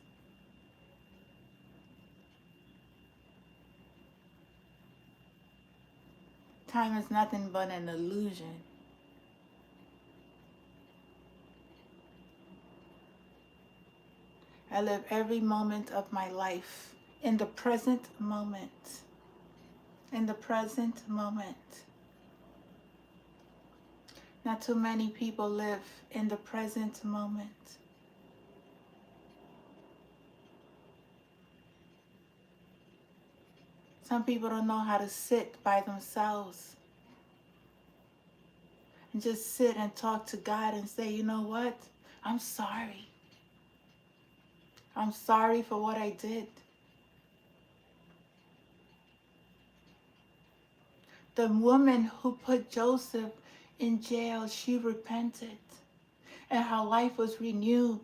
A: Time is nothing but an illusion. I live every moment of my life in the present moment. In the present moment. Not too many people live in the present moment. Some people don't know how to sit by themselves and just sit and talk to God and say, you know what? I'm sorry. I'm sorry for what I did. The woman who put Joseph in jail, she repented and her life was renewed.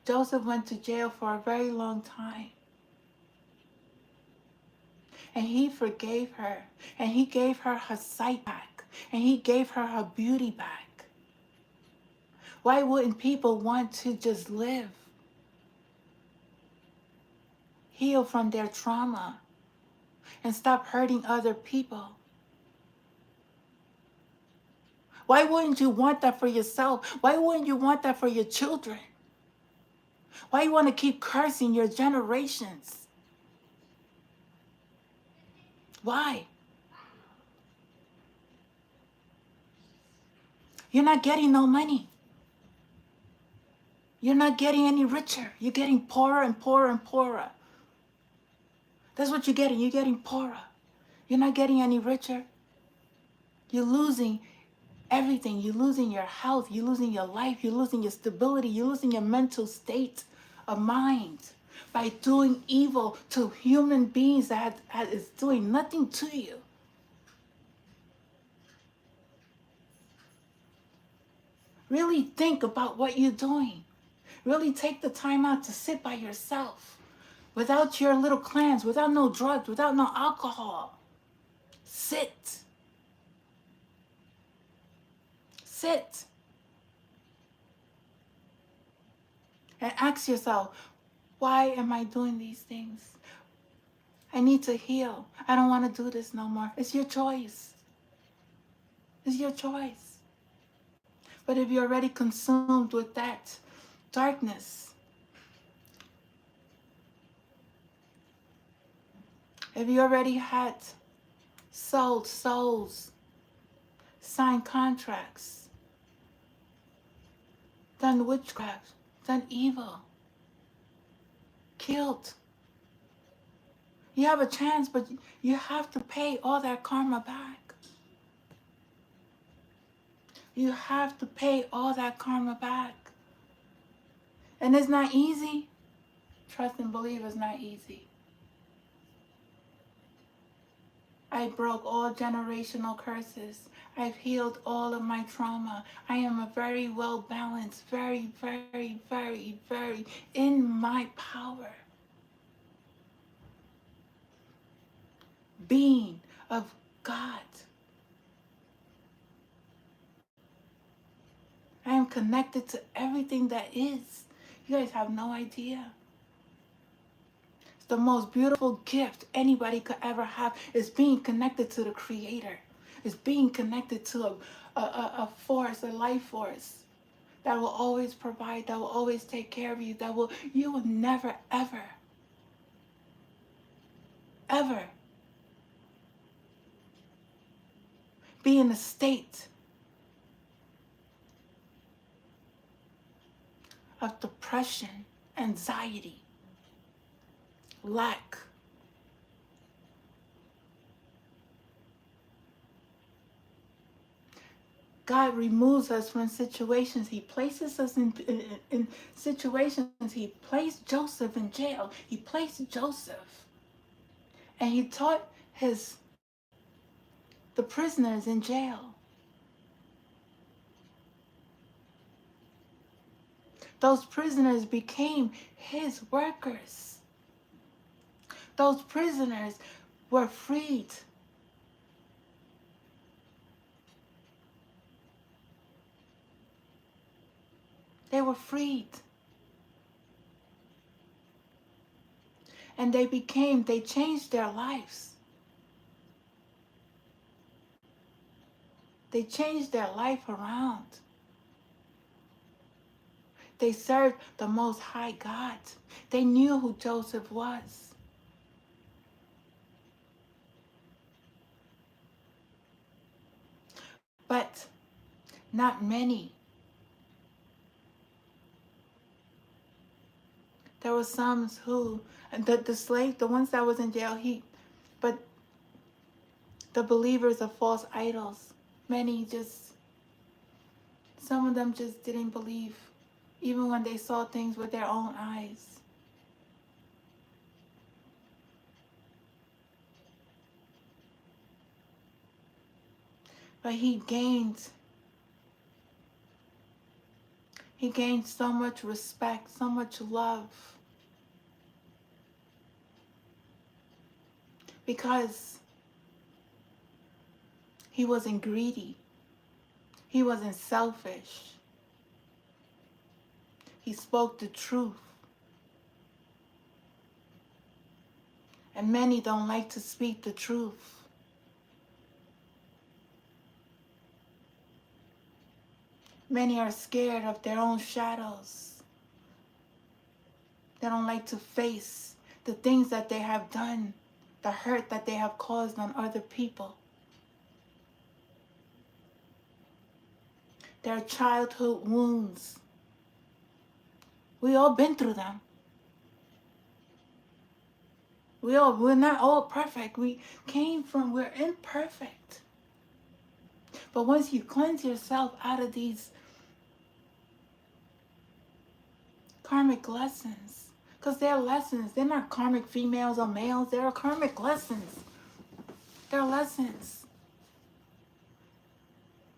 A: Joseph went to jail for a very long time. And he forgave her. And he gave her her sight back. And he gave her her beauty back. Why wouldn't people want to just live? Heal from their trauma. And stop hurting other people. Why wouldn't you want that for yourself? Why wouldn't you want that for your children? Why you want to keep cursing your generations? Why? You're not getting no money. You're not getting any richer. You're getting poorer and poorer and poorer. That's what you're getting. You're getting poorer. You're not getting any richer. You're losing everything. You're losing your health. You're losing your life. You're losing your stability. You're losing your mental state of mind by doing evil to human beings that is doing nothing to you. Really think about what you're doing. Really take the time out to sit by yourself without your little clans, without no drugs, without no alcohol. Sit. Sit. And ask yourself, why am I doing these things? I need to heal. I don't want to do this no more. It's your choice. It's your choice. But if you're already consumed with that darkness, if you already had sold souls, signed contracts, done witchcraft, done evil, killed, you have a chance, but you have to pay all that karma back. You have to pay all that karma back. And it's not easy. Trust and believe it's not easy. I broke all generational curses. I've healed all of my trauma. I am a very well balanced, very, very, very, very in my power being of God. I am connected to everything that is. You guys have no idea. It's the most beautiful gift anybody could ever have is being connected to the Creator. Is being connected to a force, a life force that will always provide, that will always take care of you, you will never, ever, ever be in a state of depression, anxiety, lack. God removes us from situations. He places us in situations. He placed Joseph in jail. He placed Joseph. And he taught the prisoners in jail. Those prisoners became his workers. Those prisoners were freed. They were freed. And they changed their lives. They changed their life around. They served the Most High God. They knew who Joseph was. But not many. There were some who, the slave, the ones that was in jail, but the believers of false idols, some of them just didn't believe, even when they saw things with their own eyes. But he gained so much respect, so much love, because he wasn't greedy. He wasn't selfish. He spoke the truth. And many don't like to speak the truth. Many are scared of their own shadows. They don't like to face the things that they have done, the hurt that they have caused on other people. Their childhood wounds. We all been through them. We're not all perfect. We're imperfect. But once you cleanse yourself out of these karmic lessons, because they're lessons, they're not karmic females or males, they're karmic lessons. They're lessons.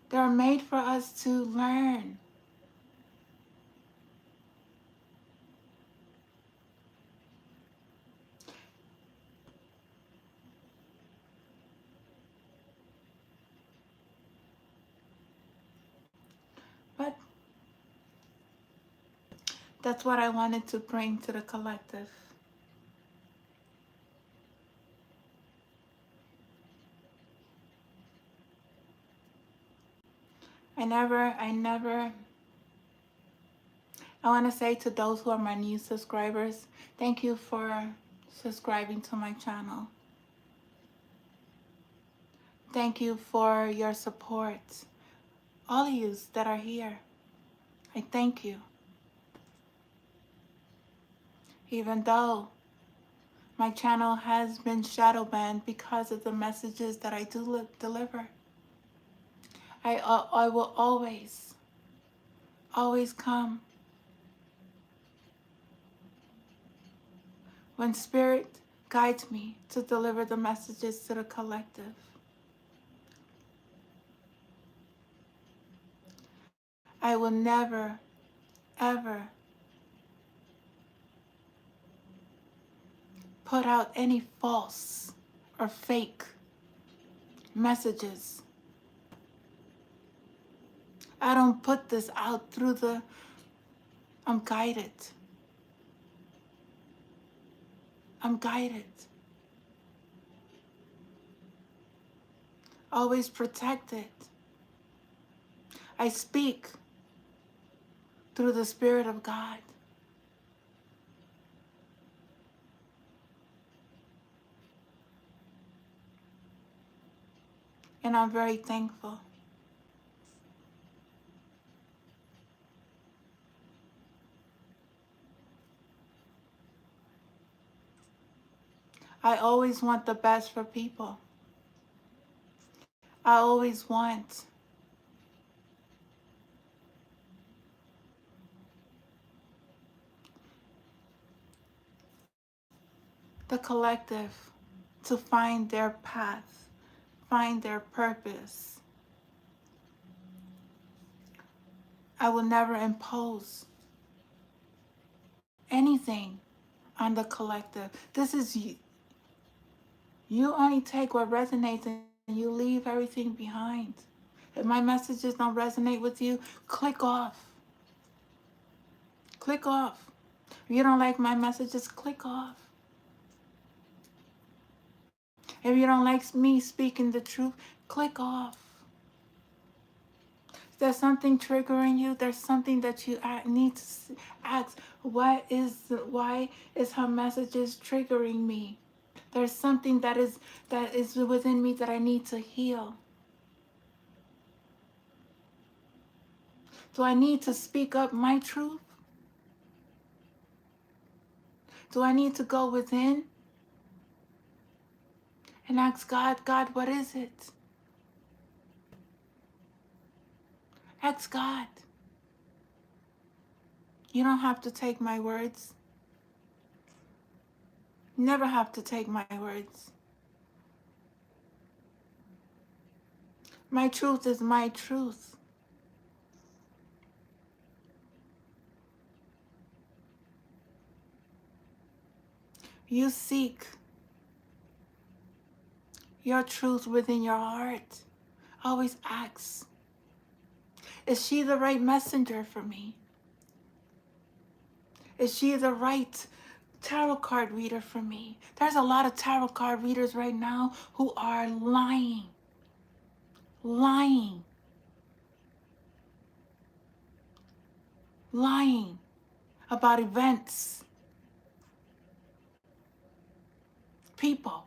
A: They're made for us to learn. But that's what I wanted to bring to the collective. I want to say to those who are my new subscribers, thank you for subscribing to my channel. Thank you for your support. All of you that are here, I thank you. Even though my channel has been shadow banned because of the messages that I do deliver, I will always come When Spirit guides me to deliver the messages to the collective, I will never, ever put out any false or fake messages. I don't put this out through I'm guided. I'm guided. Always protected. I speak through the Spirit of God. And I'm very thankful. I always want the best for people. I always want the collective to find their path, find their purpose. I will never impose anything on the collective. This is you. You only take what resonates and you leave everything behind. If my messages don't resonate with you, click off. Click off. If you don't like my messages, click off. If you don't like me speaking the truth, click off. If there's something triggering you, there's something that you need to ask. Why is her messages triggering me? There's something that is within me that I need to heal. Do I need to speak up my truth? Do I need to go within and ask God, God, what is it? Ask God. You don't have to take my words. You never have to take my words. My truth is my truth. You seek your truth within your heart. Always ask, is she the right messenger for me? Is she the right tarot card reader for me? There's a lot of tarot card readers right now who are lying. Lying. Lying about events, people.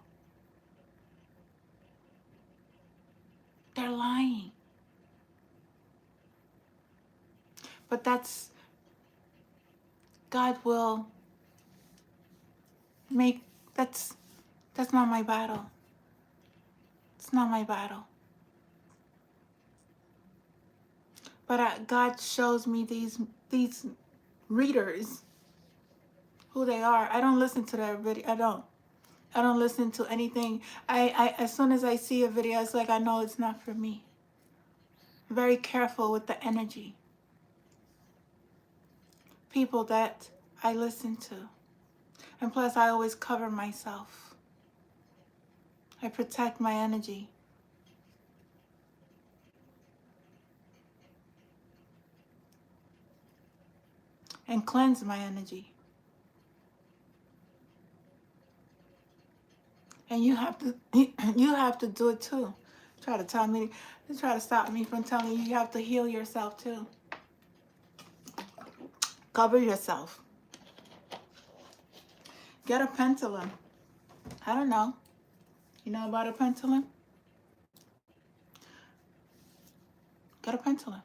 A: They're lying. But God will make, that's not my battle. It's not my battle. But God shows me these readers, who they are. I don't listen to their video. I don't listen to anything. I as soon as I see a video, it's like I know it's not for me. Very careful with the energy. People that I listen to. And plus, I always cover myself. I protect my energy. And cleanse my energy. And you have to do it too. Try to stop me from telling you have to heal yourself too. Cover yourself. Get a pendulum. I don't know. You know about a pendulum? Get a pendulum.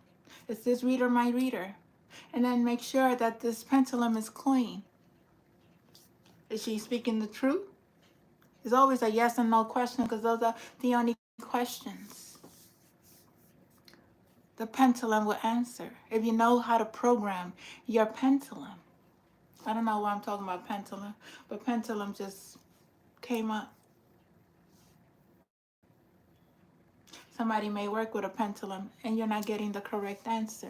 A: Is this reader my reader? And then make sure that this pendulum is clean. Is she speaking the truth? It's always a yes and no question because those are the only questions the pendulum will answer. If you know how to program your pendulum, I don't know why I'm talking about pendulum, but pendulum just came up. Somebody may work with a pendulum and you're not getting the correct answer.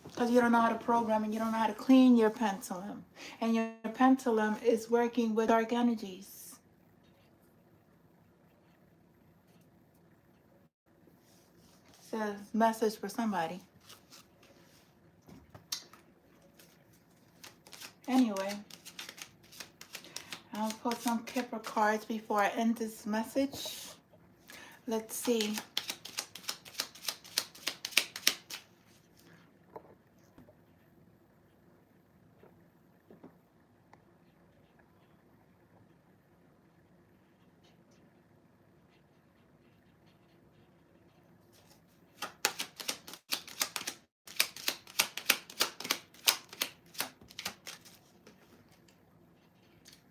A: Because you don't know how to program and you don't know how to clean your pendulum. And your pendulum is working with dark energies. Says message for somebody. Anyway, I'll put some Kipper cards before I end this message. Let's see.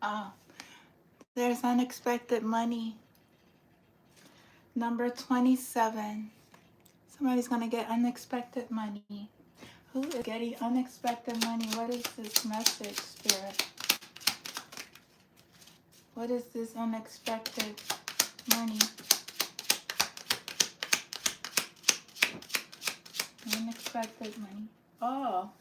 A: Oh, there's unexpected money. Number 27. Somebody's going to get unexpected money. Who is getting unexpected money? What is this message, Spirit? What is this unexpected money? Unexpected money. Oh,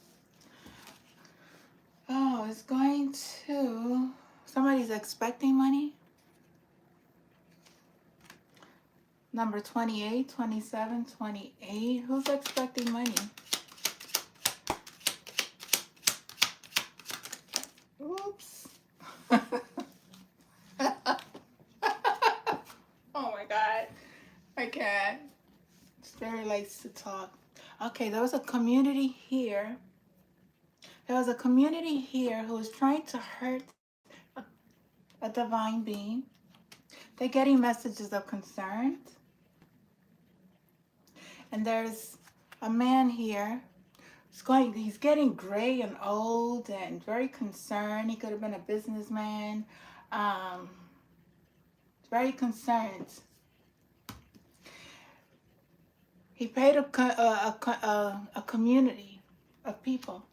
A: it's going to... Somebody's expecting money? Number 28, 27, 28. Who's expecting money? Oops. Oh my God. I can't. Spirit likes to talk. Okay, there was a community here. There was a community here who was trying to hurt a divine being. They're getting messages of concern. And there's a man here. He's getting gray and old and very concerned. He could have been a businessman. Very concerned. He paid a community of people.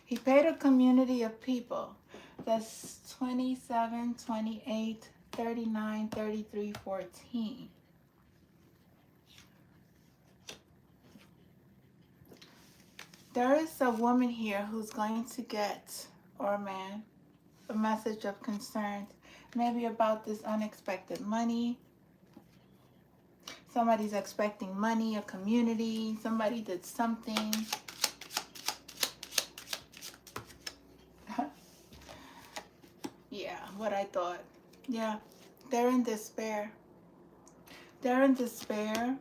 A: He paid a community of people. That's 27, 28, 39, 33, 14. There is a woman here who's going to get, or a man, a message of concern, maybe about this unexpected money. Somebody's expecting money, a community, somebody did something. Yeah, what I thought. Yeah, they're in despair. They're in despair.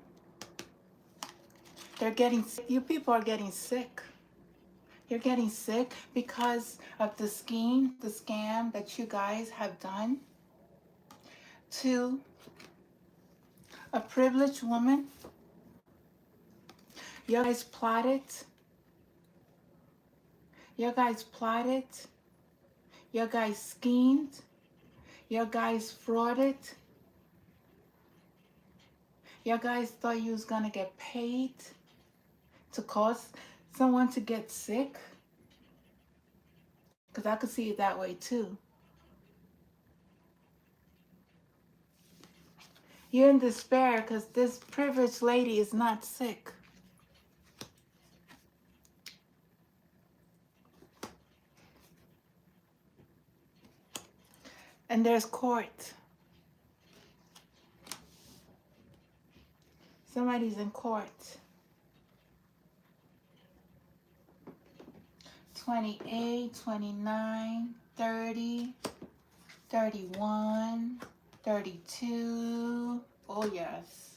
A: They're getting sick. You people are getting sick. You're getting sick because of the scam that you guys have done to a privileged woman. You guys plotted. You guys plotted. You guys schemed. You guys frauded. You guys thought you was going to get paid to cause someone to get sick. Because I could see it that way too. You're in despair because this privileged lady is not sick. And there's court. Somebody's in court. 28, 29, 30, 31, 32. Oh, yes.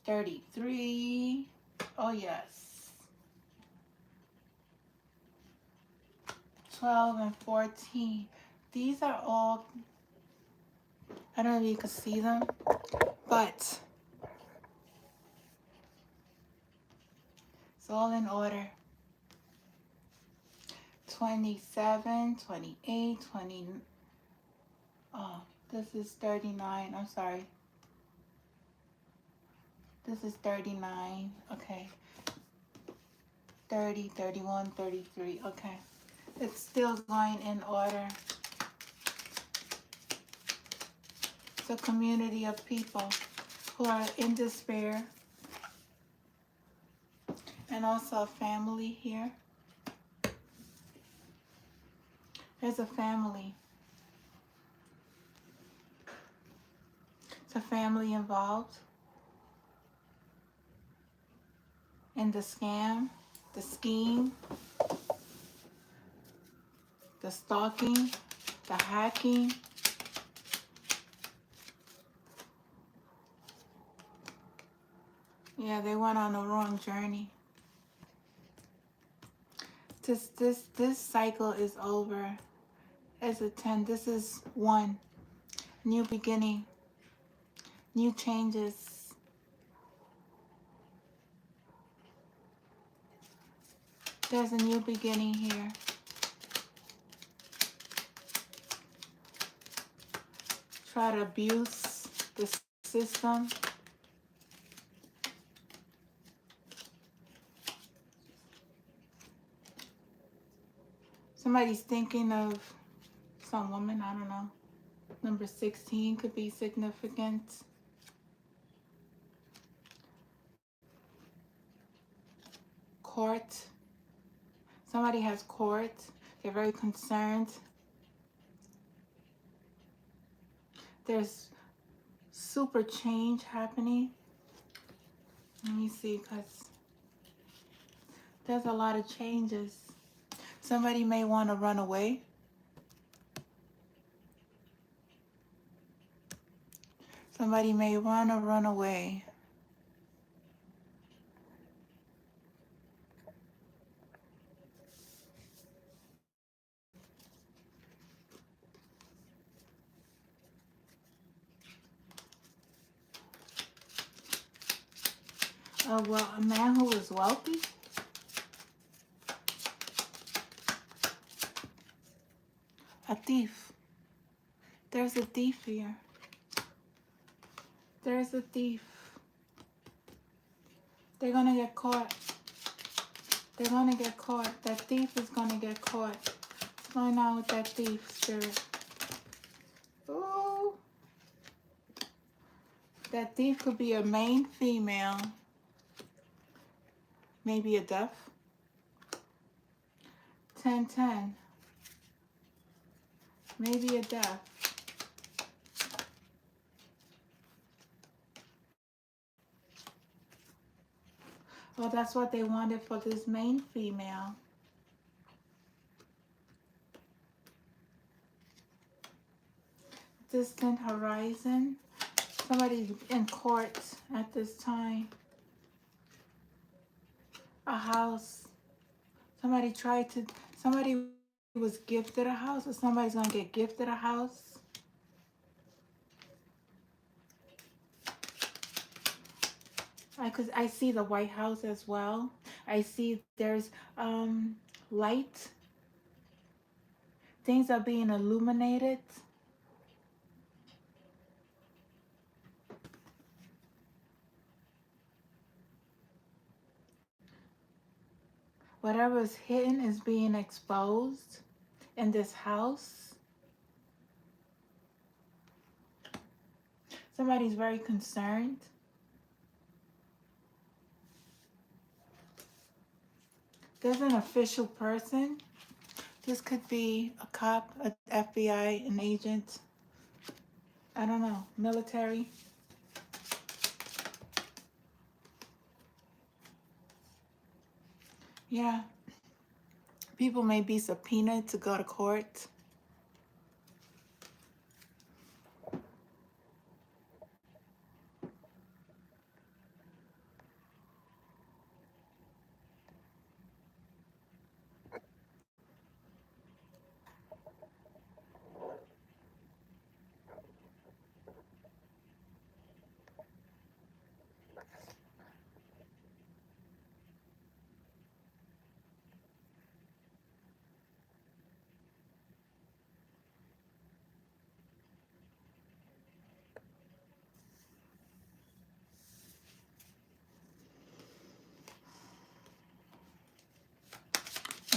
A: 33. Oh, yes. 12 and 14. These are all, I don't know if you can see them, but it's all in order. 27, 28, 20. Oh, this is 39. I'm sorry. This is 39. Okay. 30, 31, 33. Okay. It's still going in order. It's a community of people who are in despair. And also a family here. There's a family. It's a family involved in the scam, the scheme, the stalking, the hacking. Yeah, they went on the wrong journey. This cycle is over. As a 10, this is 1. New beginning. New changes. There's a new beginning here. Try to abuse the system. Somebody's thinking of some woman, I don't know. Number 16 could be significant. Court. Somebody has court. They're very concerned. There's super change happening. Let me see, because there's a lot of changes. Somebody may want to run away. Somebody may want to run away. Oh, well, a man who is wealthy. A thief. There's a thief here. There's a thief. They're going to get caught. They're going to get caught. That thief is going to get caught. What's going on with that thief, spirit? Ooh. That thief could be a main female. Maybe a deaf. 10-10. Maybe a deaf. Well, that's what they wanted for this main female. Distant horizon. Somebody's in court at this time. A house. Somebody was gifted a house, or somebody's going to get gifted a house. I see the White House as well. I see there's light. Things are being illuminated. Whatever is hidden is being exposed in this house. Somebody's very concerned. There's an official person. This could be a cop, an FBI, an agent. I don't know, military. Yeah. People may be subpoenaed to go to court.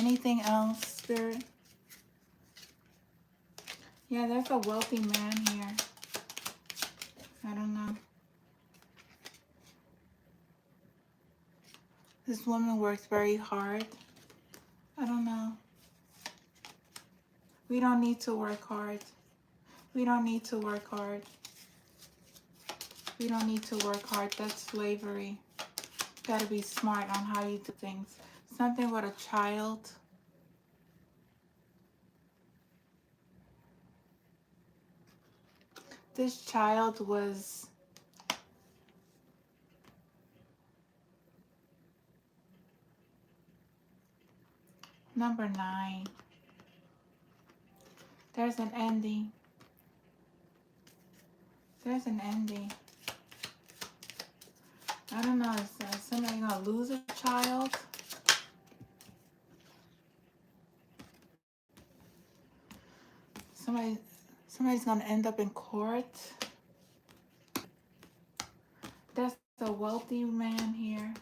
A: Anything else, Spirit? Yeah, there's a wealthy man here. I don't know. This woman works very hard. I don't know. We don't need to work hard. We don't need to work hard. We don't need to work hard. That's slavery. Got to be smart on how you do things. Something with a child. This child was number 9. There's an ending. There's an ending. I don't know. Is somebody gonna lose a child? Somebody's gonna end up in court. There's a wealthy man here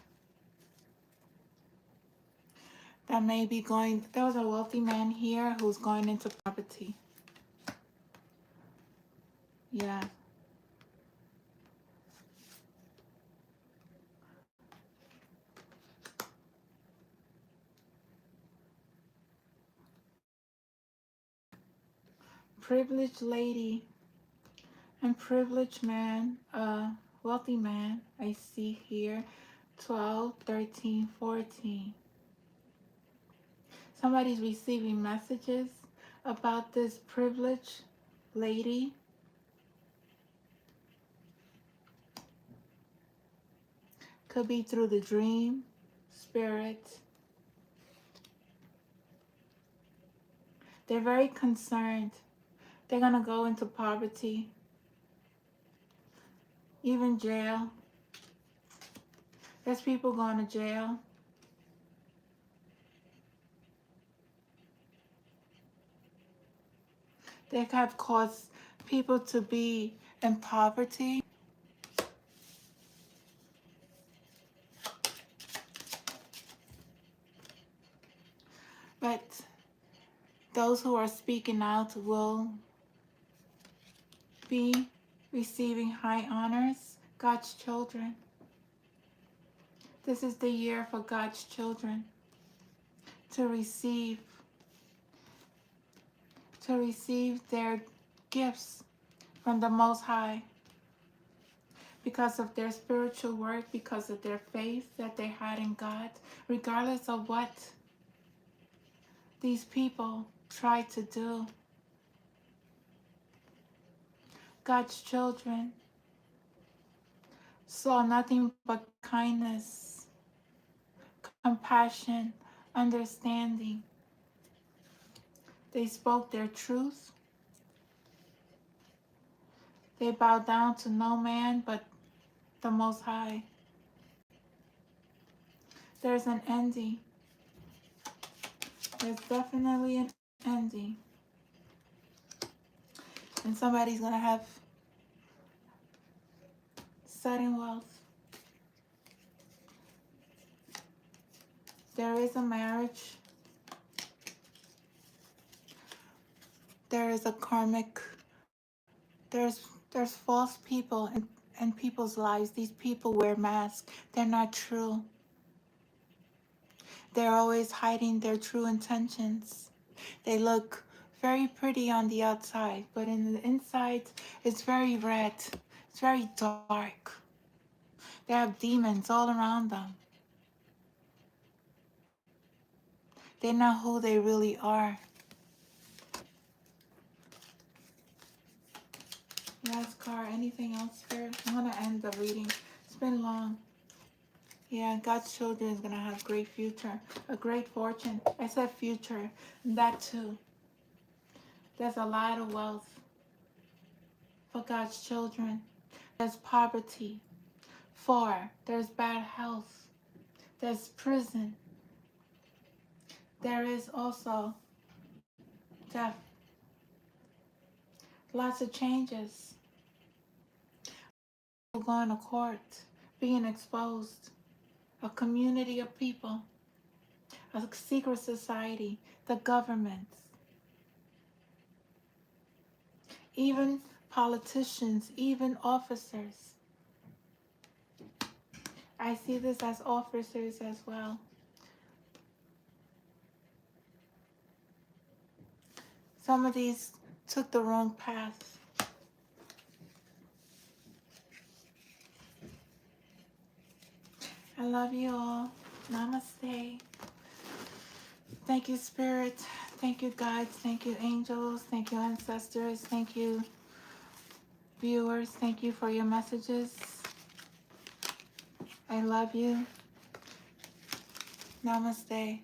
A: that may be going. There was a wealthy man here who's going into property. Yeah. Privileged lady and privileged man, wealthy man, I see here, 12, 13, 14. Somebody's receiving messages about this privileged lady. Could be through the dream, spirit. They're very concerned. They're going to go into poverty, even jail. There's people going to jail. They have caused people to be in poverty. But those who are speaking out will be receiving high honors, God's children. This is the year for God's children to receive their gifts from the Most High because of their spiritual work, because of their faith that they had in God, regardless of what these people try to do. God's children saw nothing but kindness, compassion, understanding. They spoke their truth. They bowed down to no man but the Most High. There's an ending. There's definitely an ending. And somebody's going to have sudden wealth. There is a marriage. There is a karmic. There's false people in people's lives. These people wear masks. They're not true. They're always hiding their true intentions. They look very pretty on the outside, but in the inside, it's very red. It's very dark. They have demons all around them. They know who they really are. Last card. Anything else, Spirit? I'm going to end the reading. It's been long. Yeah, God's children is going to have great future. A great fortune. I said future. And that too. There's a lot of wealth for God's children. There's poverty. 4. There's bad health. There's prison. There is also death. Lots of changes. Going to court. Being exposed. A community of people. a secret society, the governments, even politicians, even officers. I see this as officers as well. Some of these took the wrong path. I love you all. Namaste. Thank you, Spirit. Thank you, guides. Thank you, angels. Thank you, ancestors. Thank you, viewers. Thank you for your messages. I love you. Namaste.